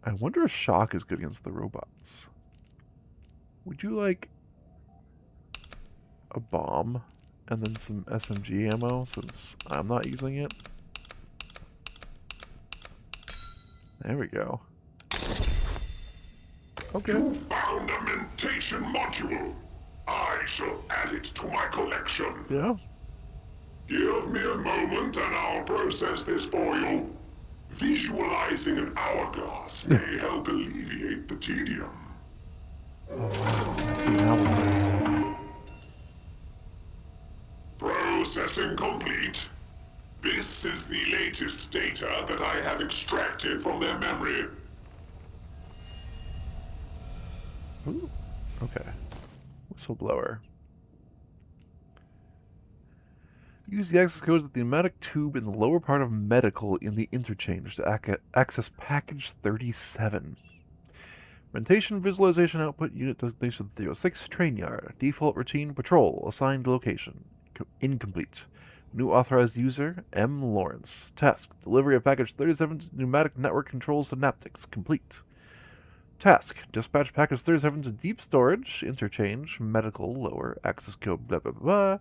I wonder if shock is good against the robots. Would you like a bomb and then some SMG ammo since I'm not using it? There we go. Okay. You found a mentation module. I shall add it to my collection. Yeah. Give me a moment and I'll process this for you. Visualizing an hourglass may help alleviate the tedium. I see now what it is. Processing complete. This is the latest data that I have extracted from their memory. Ooh. Okay. Whistleblower. Use the access codes at the pneumatic tube in the lower part of medical in the interchange to access package 37. Mentation visualization output unit designation 306 train yard. Default routine patrol assigned location. Incomplete. New authorized user M. Lawrence. Task delivery of package 37 to pneumatic network control synaptics. Complete. Task dispatch package 37 to deep storage interchange medical lower access code blah blah blah.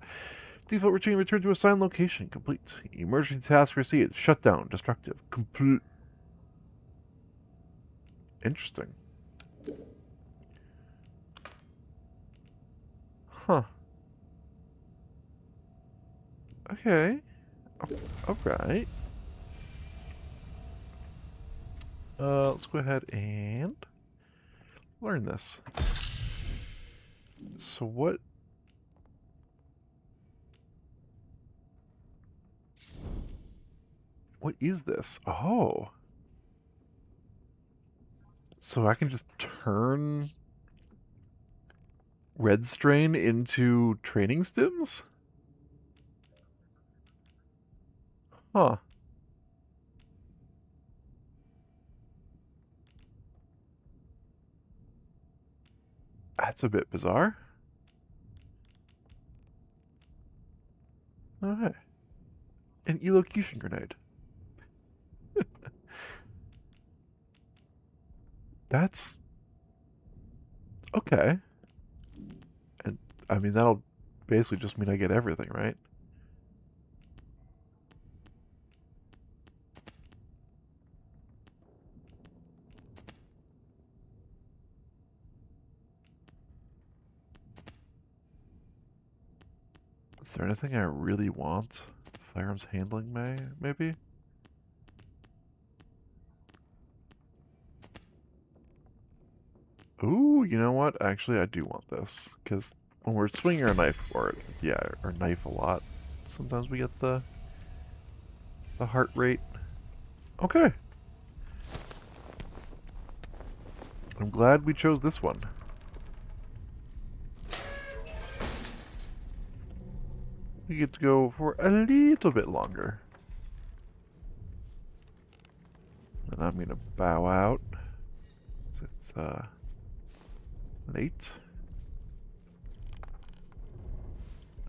Default routine, return to assigned location. Complete. Emergency task received. Shutdown. Destructive. Complete. Interesting. Huh. Okay. Alright. Let's go ahead and learn this. So what... What is this? Oh. So I can just turn red strain into training stims? Huh. That's a bit bizarre. Okay. An elocution grenade. That's... okay. And, I mean, that'll basically just mean I get everything, right? Is there anything I really want? Firearms handling maybe? Ooh, you know what? Actually, I do want this. Because when we're swinging our knife, or, yeah, our knife a lot, sometimes we get the heart rate. Okay. I'm glad we chose this one. We get to go for a little bit longer. And I'm gonna bow out. It's late.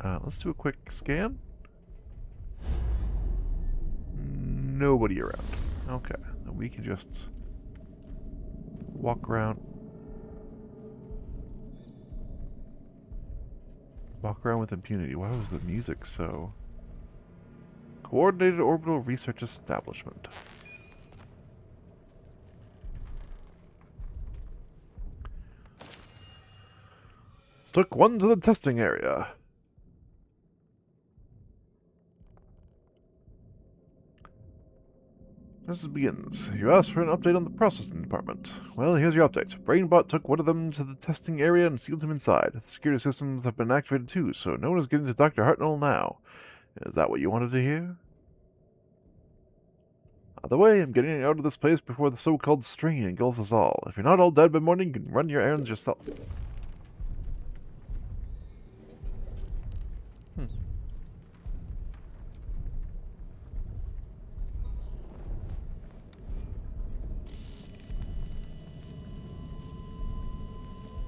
Let's do a quick scan. Nobody around. Okay, then we can just walk around. Walk around with impunity. Why was the music so... Coordinated Orbital Research Establishment. Took one to the testing area. This begins. You asked for an update on the processing department. Well, here's your update. BrainBot took one of them to the testing area and sealed him inside. The security systems have been activated too, so no one is getting to Dr. Hartnell now. Is that what you wanted to hear? Either way, I'm getting out of this place before the so-called strain engulfs us all. If you're not all dead by morning, you can run your errands yourself.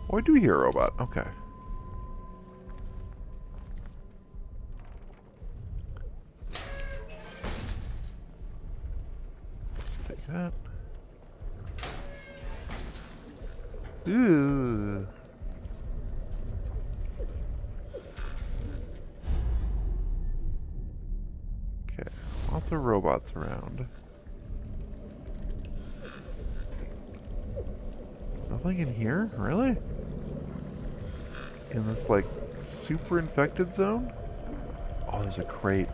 Oh, I do hear a robot. Okay. Let's take that. Ew. Okay, lots of robots around. There's nothing in here? Really? In this, like, super infected zone? Oh, there's a crate.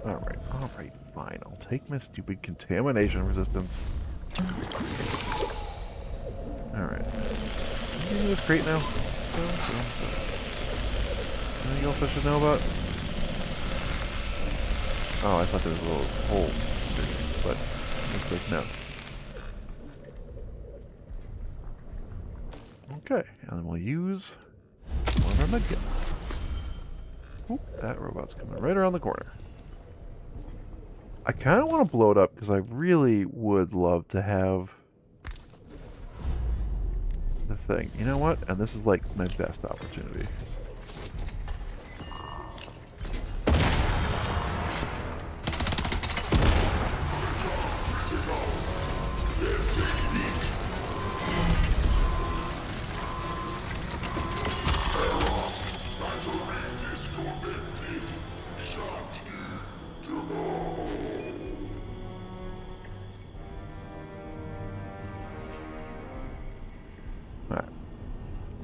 Alright, fine. I'll take my stupid contamination resistance. Alright. Can you do this crate now? Anything else I should know about? Oh, I thought there was a little hole. But looks like no. Okay, and then we'll use one of our medkits. Oop, that robot's coming right around the corner. I kind of want to blow it up because I really would love to have the thing. You know what? And this is like my best opportunity.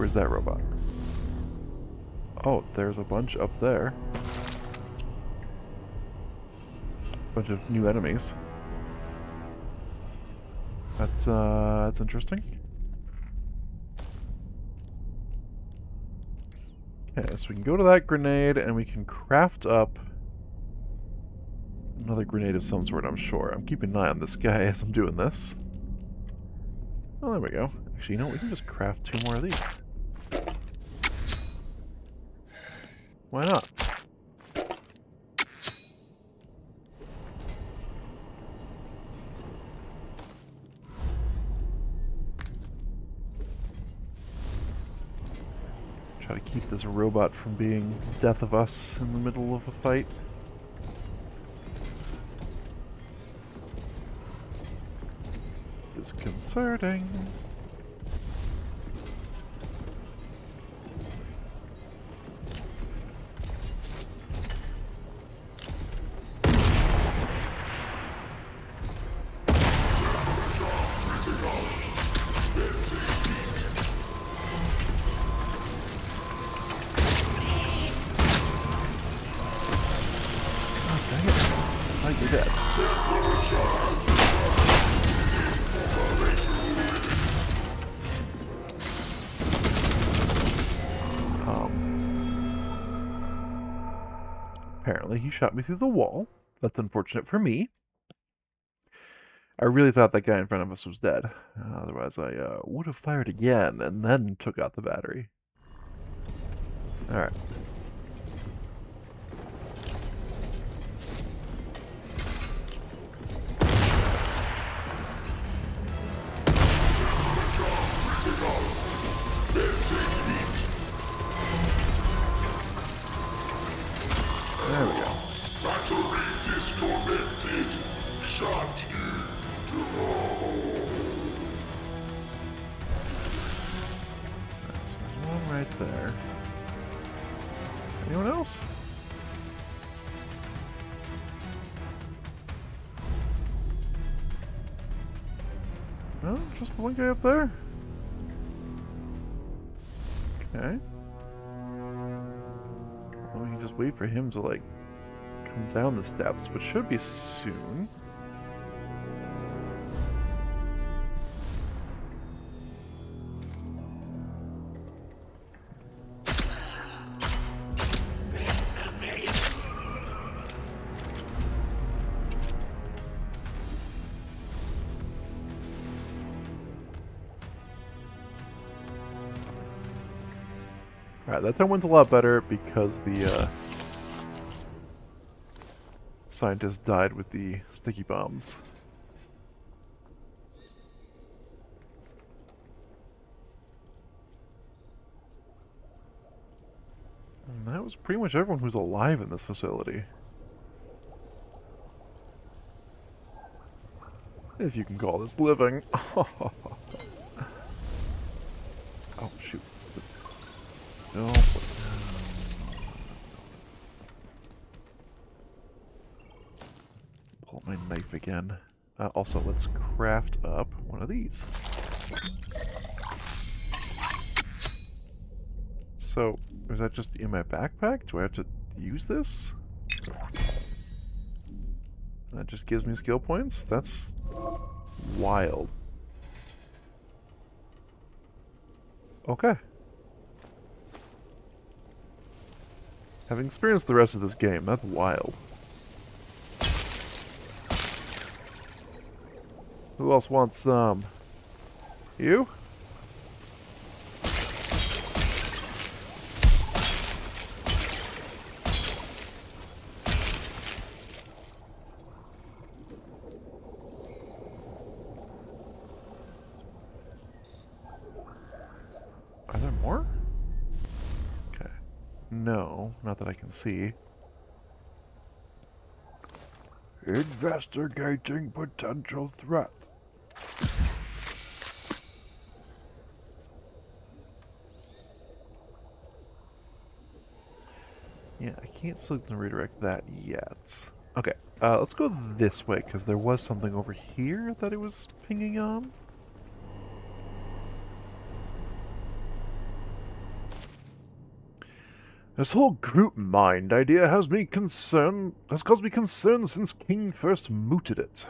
Where's that robot? Oh, there's a bunch up there. Bunch of new enemies. That's interesting. Okay, so we can go to that grenade and we can craft up another grenade of some sort, I'm sure. I'm keeping an eye on this guy as I'm doing this. Oh, there we go. Actually, you know what? We can just craft 2 more of these. Why not? Try to keep this robot from being death of us in the middle of a fight. Disconcerting. You're dead. Apparently he shot me through the wall. That's unfortunate for me. I really thought that guy in front of us was dead. Otherwise I would have fired again and then took out the battery. Alright. There we go. Battery disconnected. Shut There's one right there. Anyone else? No, just the one guy up there? Okay. Well, we can just wait for him to, like, come down the steps, which should be soon. Alright, that time went a lot better because the scientist died with the sticky bombs. And that was pretty much everyone who's alive in this facility. If you can call this living. Oh shoot. No. Pull my knife again. Also, let's craft up one of these. So, is that just in my backpack? Do I have to use this? That just gives me skill points? That's wild. Okay. Having experienced the rest of this game, that's wild. Who else wants some? You? Are there more? Okay. No, not that I can see. Investigating potential threat. Yeah, I can't signal redirect that yet. Okay, let's go this way, because there was something over here that it was pinging on. This whole group mind idea has caused me concern since King first mooted it.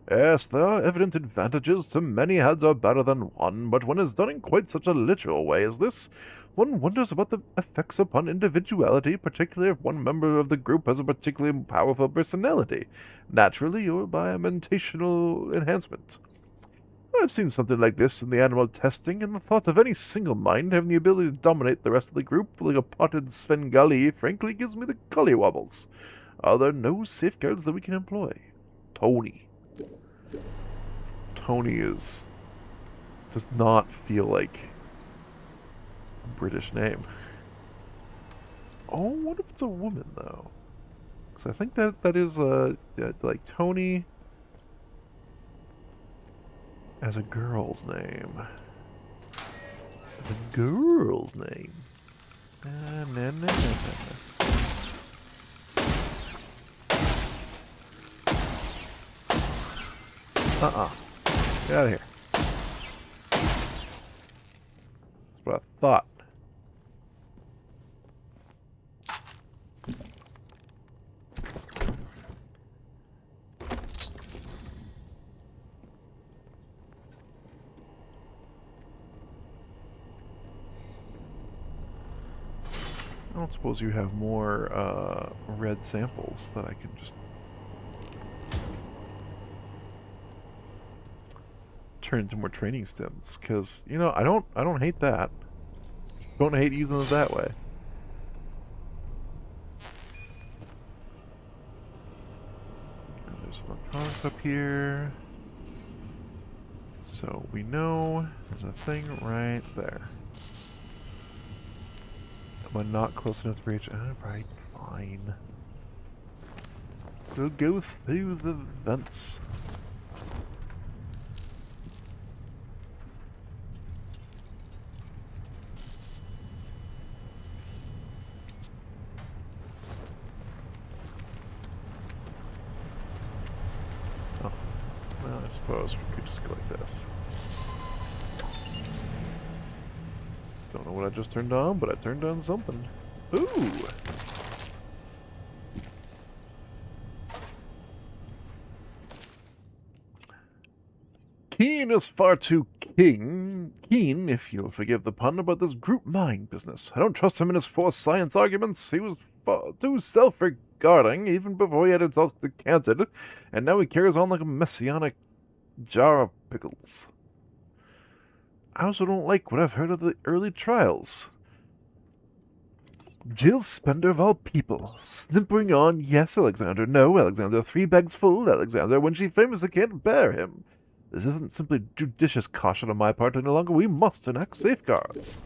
Yes, there are evident advantages to many heads are better than one, but when it's done in quite such a literal way as this, one wonders about the effects upon individuality, particularly if one member of the group has a particularly powerful personality, naturally or by a mentational enhancement. I've seen something like this in the animal testing, and the thought of any single mind having the ability to dominate the rest of the group like a potted Svengali frankly gives me the collywobbles. Are there no safeguards that we can employ? Tony. Tony does not feel like a British name. Oh, what if it's a woman though? Because I think that is like Tony as a girl's name. The girl's name. Na, na, na, na, na. Get out of here. That's what I thought. I don't suppose you have more red samples that I can just turn into more training stims, because you know I don't hate that. Don't hate using it that way. And there's some electronics up here, so we know there's a thing right there. Am I not close enough to reach? Right, fine. We'll go through the vents. Oh, well, I suppose we could just go like this. Don't know what I just turned on, but I turned on something. Ooh! Keen is far too keen, if you'll forgive the pun, about this group mind business. I don't trust him in his forced science arguments. He was far too self-regarding, even before he had himself decanted, and now he carries on like a messianic jar of pickles. I also don't like what I've heard of the early trials. Jill Spender of all people, snippering on, yes, Alexander, no, Alexander, 3 bags full, Alexander, when she famously can't bear him. This isn't simply judicious caution on my part any longer. We must enact safeguards.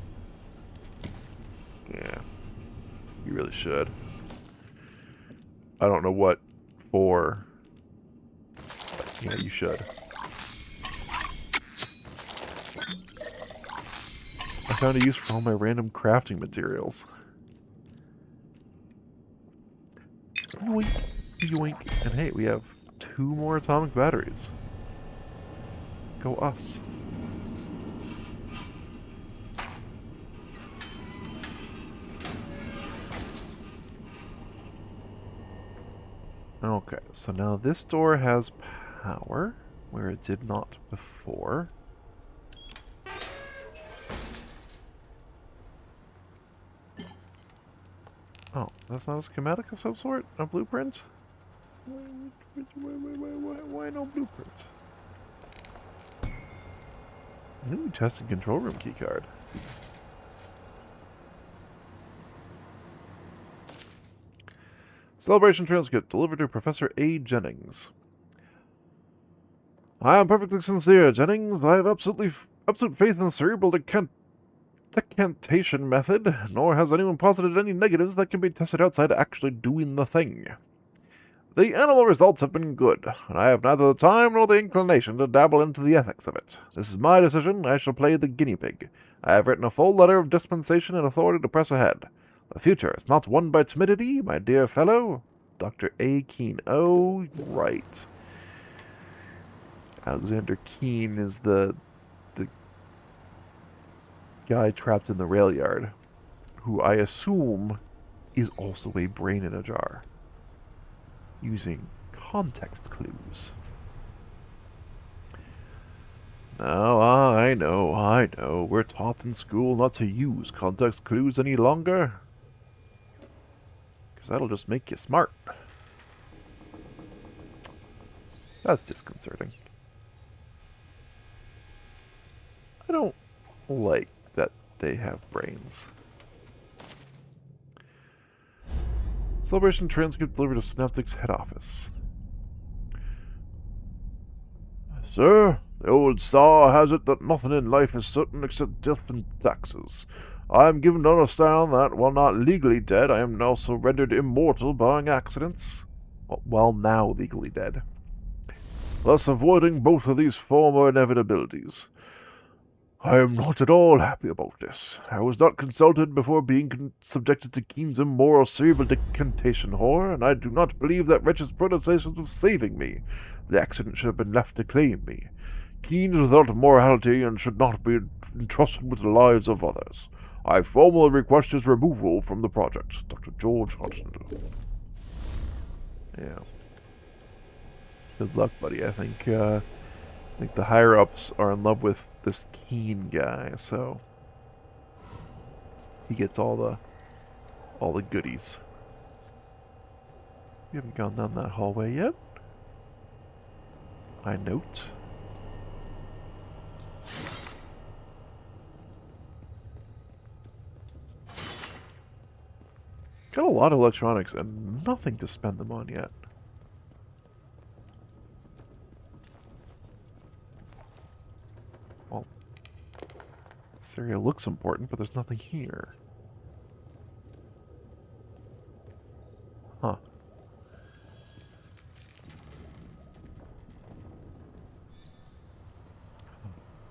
Yeah, you really should. I don't know what for. Yeah, you should. I found a use for all my random crafting materials. Yoink, yoink. And hey, we have 2 more atomic batteries. Go us. Okay, so now this door has power, where it did not before. Oh, that's not a schematic of some sort? A blueprint? Why no blueprint? Ooh, testing control room keycard. Celebration transcript delivered to Professor A. Jennings. I am perfectly sincere, Jennings. I have absolute faith in the cerebral decantation method, nor has anyone posited any negatives that can be tested outside actually doing the thing. The animal results have been good, and I have neither the time nor the inclination to dabble into the ethics of it. This is my decision. I shall play the guinea pig. I have written a full letter of dispensation and authority to press ahead. The future is not won by timidity, my dear fellow. Dr. A. Keene. Oh, right. Alexander Keene is the guy trapped in the rail yard. who I assume is also a brain in a jar, using context clues. Now, I know, we're taught in school not to use context clues any longer. Because that'll just make you smart. That's disconcerting. I don't like that they have brains. Celebration transcript delivered to Synaptic's head office. Sir, the old saw has it that nothing in life is certain except death and taxes. I am given to understand that, while not legally dead, I am also rendered immortal barring accidents. Well, now legally dead. Thus avoiding both of these former inevitabilities. I am not at all happy about this. I was not consulted before being subjected to Keen's immoral cerebral decantation horror, and I do not believe that wretch's protestations of saving me. The accident should have been left to claim me. Keen is without morality and should not be entrusted with the lives of others. I formally request his removal from the project. Dr. George Hudson. Yeah. Good luck, buddy. I think the higher-ups are in love with this Keen guy, so he gets all the goodies. We haven't gone down that hallway yet. I note. Got a lot of electronics and nothing to spend them on yet. Well, this area looks important, but there's nothing here. Huh.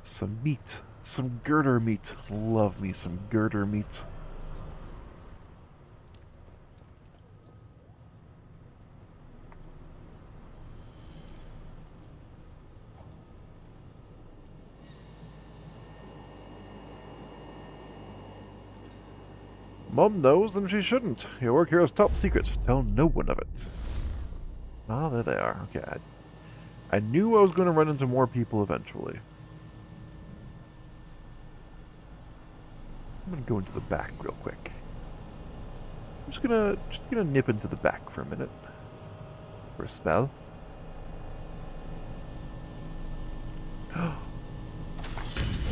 Some meat. Some girder meat. Love me some girder meat. Mom knows and she shouldn't. Your work here is top secret. Tell no one of it. Ah, there they are. Okay. I knew I was going to run into more people eventually. I'm going to go into the back real quick. I'm just gonna nip into the back for a minute. For a spell.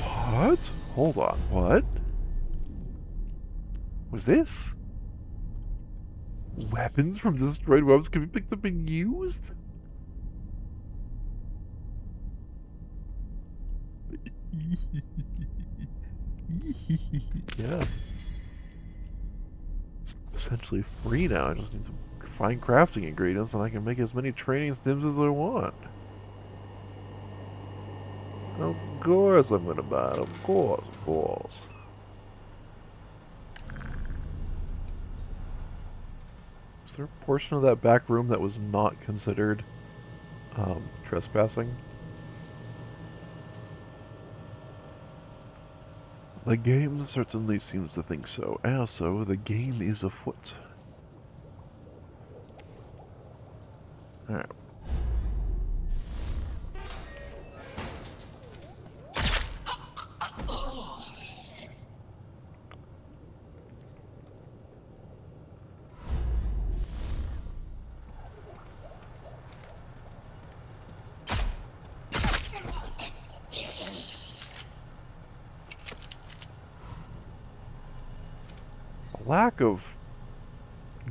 What? Hold on. What? Was this? Weapons from destroyed webs can be picked up and used? Yeah. It's essentially free now. I just need to find crafting ingredients and I can make as many training stims as I want. Of course I'm gonna buy it. Of course, of course. Is there a portion of that back room that was not considered trespassing? The game certainly seems to think so. And so, the game is afoot. Alright. Lack of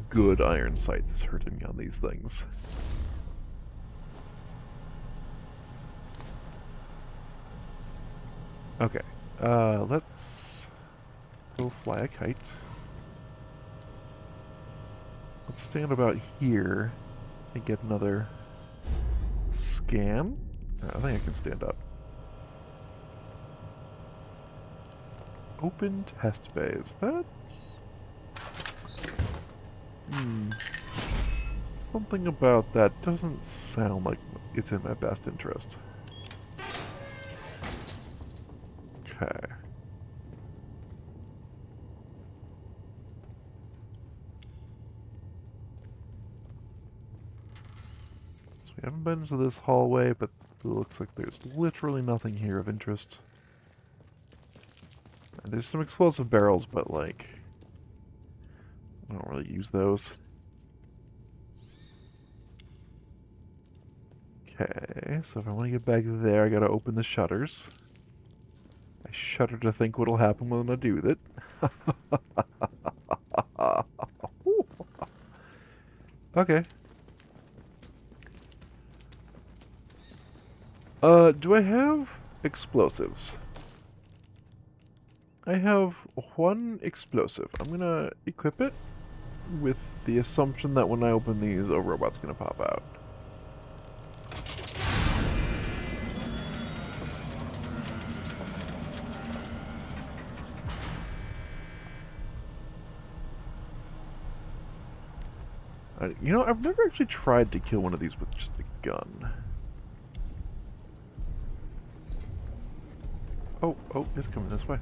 good iron sights is hurting me on these things. Okay, let's go fly a kite. Let's stand about here and get another scan. I think I can stand up. Open test bay, is that? Something about that doesn't sound like it's in my best interest. Okay. We haven't been into this hallway, but it looks like there's literally nothing here of interest. And there's some explosive barrels, but like, I don't really use those. Okay, so if I want to get back there, I gotta open the shutters. I shudder to think what'll happen when I do that. Okay. Do I have explosives? I have one explosive. I'm gonna equip it with the assumption that when I open these, a robot's gonna pop out. You know, I've never actually tried to kill one of these with just a gun. Oh, it's coming this way.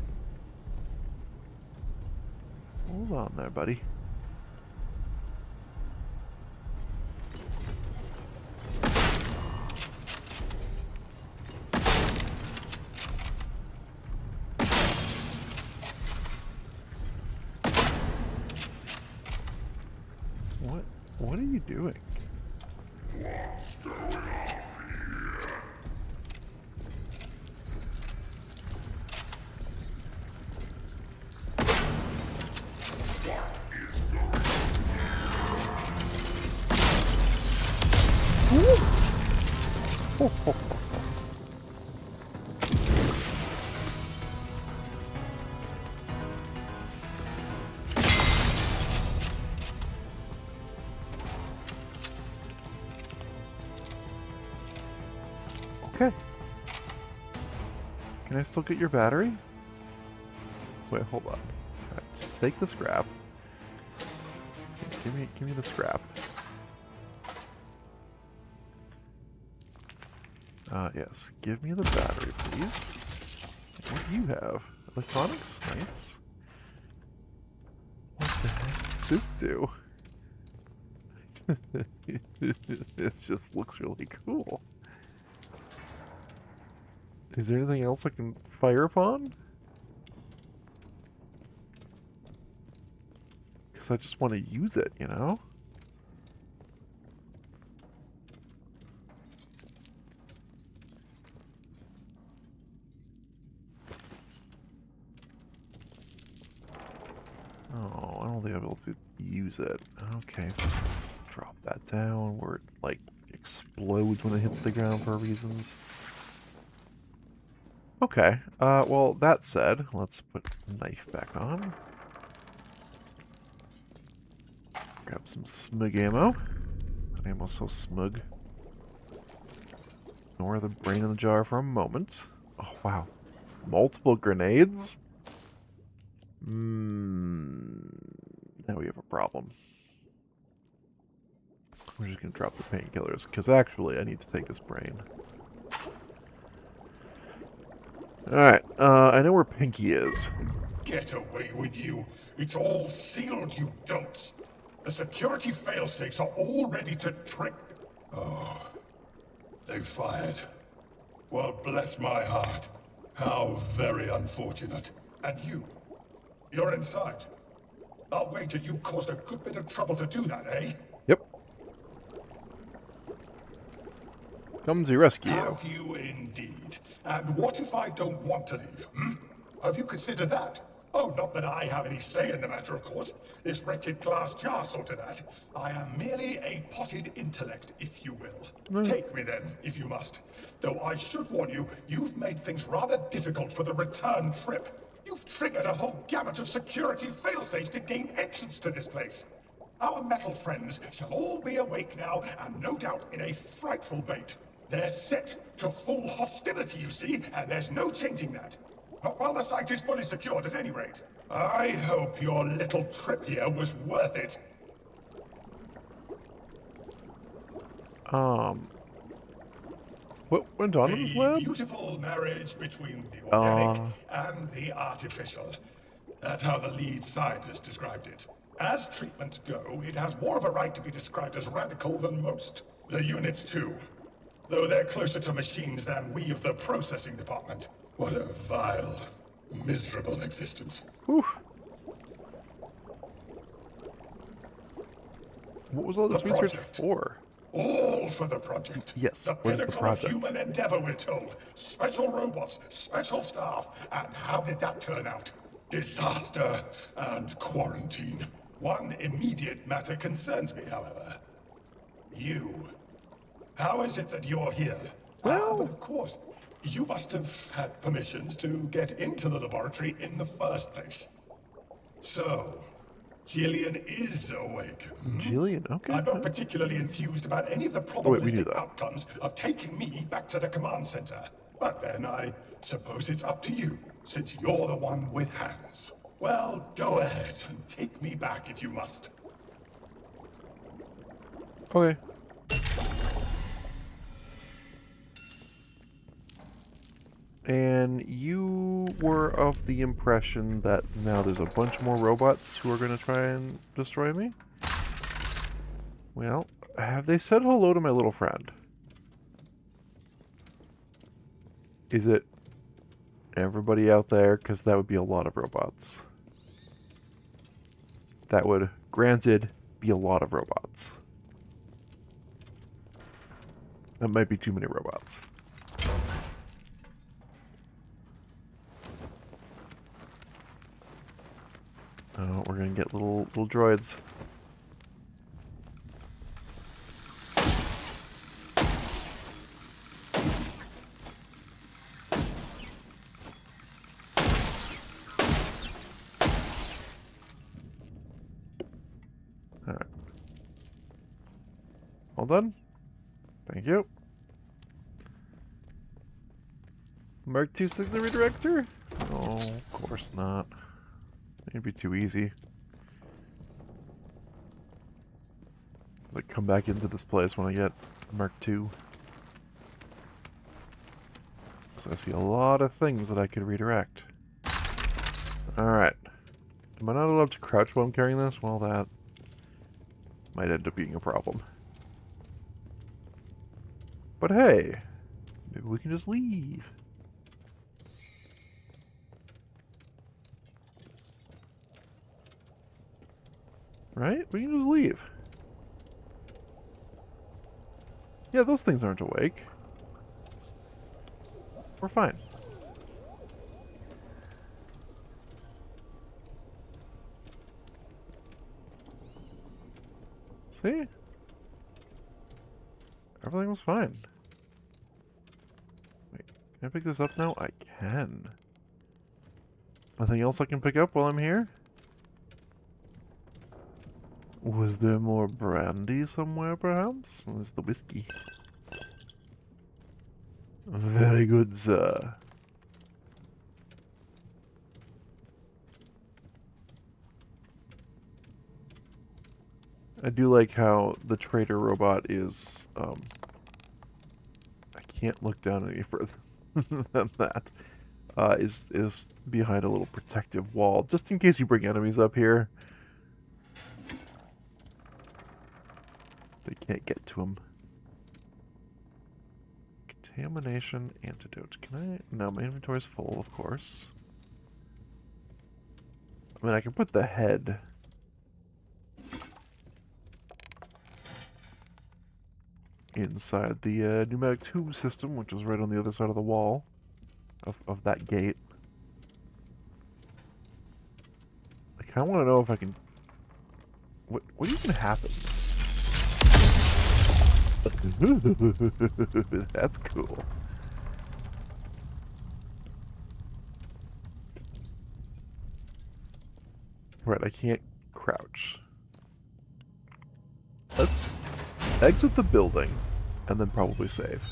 Hold on there, buddy. What are you doing? Okay. Can I still get your battery? Wait, hold on. Alright, so take the scrap. Give me the scrap. Yes. Give me the battery, please. What do you have? Electronics? Nice. What the heck does this do? It just looks really cool. Is there anything else I can fire upon? Because I just want to use it, you know? Oh, I don't think I'll be able to use it. Okay, drop that down where it, like, explodes when it hits the ground for reasons. Okay, well, that said, let's put the knife back on. Grab some smug ammo. That ammo's so smug. Ignore the brain in the jar for a moment. Oh, wow. Multiple grenades? Now we have a problem. We're just gonna drop the painkillers, because actually I need to take this brain. Alright, I know where Pinky is. Get away with you. It's all sealed, you don'ts. The security failsafes are all ready to trick. Oh, they fired. Well, bless my heart. How very unfortunate. And you're inside. I'll wager you caused a good bit of trouble to do that, eh? Yep. Come to rescue. Have you indeed? And what if I don't want to leave? Have you considered that? Oh, not that I have any say in the matter, of course. This wretched glass jar saw to that. I am merely a potted intellect, if you will. Take me then, if you must. Though I should warn you, you've made things rather difficult for the return trip. You've triggered a whole gamut of security failsafes to gain entrance to this place. Our metal friends shall all be awake now, and no doubt in a frightful bait. They're set to full hostility, you see, and there's no changing that. Not while the site is fully secured, at any rate. I hope your little trip here was worth it. What went on in this lab? Beautiful marriage between the organic and the artificial. That's how the lead scientist described it. As treatments go, it has more of a right to be described as radical than most. The units too. Though they're closer to machines than we of the processing department. What a vile, miserable existence. Whew. What was all this The research project. for? All for the project. Yes, The what is the pinnacle of project? human endeavor, we're told. Special robots, special staff. And how did that turn out? Disaster and quarantine. One immediate matter concerns me, however. You. How is it that you're here? Well- But of course, you must have had permissions to get into the laboratory in the first place. So, Jillian is awake. Jillian, okay. I'm not particularly enthused about any of the wait, we knew probabilistic that. outcomes of taking me back to the command center. But then I suppose it's up to you, since you're the one with hands. Well, go ahead and take me back if you must. Okay. And you were of the impression that now there's a bunch more robots who are going to try and destroy me? Well, have they said hello to my little friend? Is it everybody out there? Because that would be a lot of robots. That would, granted, be a lot of robots. That might be too many robots. Oh, we're gonna get little droids. Alright. All done? Thank you. Mark II signal redirector? Oh, of course not. It'd be too easy. Like, come back into this place when I get Mark II. Because I see a lot of things that I could redirect. Alright. Am I not allowed to crouch while I'm carrying this? Well, that might end up being a problem. But hey, maybe we can just leave. Right? We can just leave. Yeah, those things aren't awake. We're fine. See? Everything was fine. Wait, can I pick this up now? I can. Nothing else I can pick up while I'm here? Was there more brandy somewhere, perhaps? There's the whiskey. Very good, sir. I do like how the trader robot is, I can't look down any further than that. Is behind a little protective wall, just in case you bring enemies up here. They can't get to him. Contamination antidote. Can I? No, my inventory's full, of course. I mean, I can put the head. Inside the pneumatic tube system, which is right on the other side of the wall of that gate. I kind of want to know if I can... What even happens? That's cool. Right, I can't crouch. Let's exit the building and then probably save.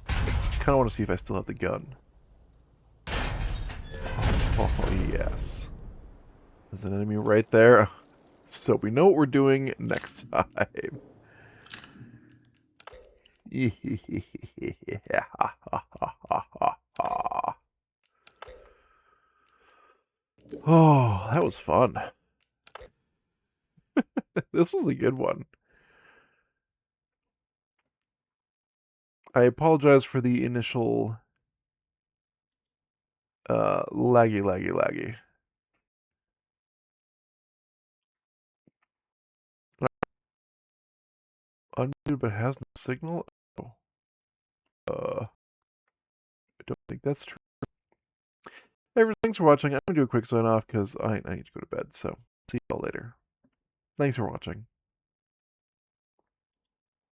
Kind of want to see if I still have the gun. Oh, yes. There's an enemy right there. So we know what we're doing next time. Oh, that was fun. This was a good one. I apologize for the initial laggy. Unmuted but has no signal? Oh. I don't think that's true. Everyone, thanks for watching. I'm gonna do a quick sign off because I need to go to bed, so see y'all later. Thanks for watching.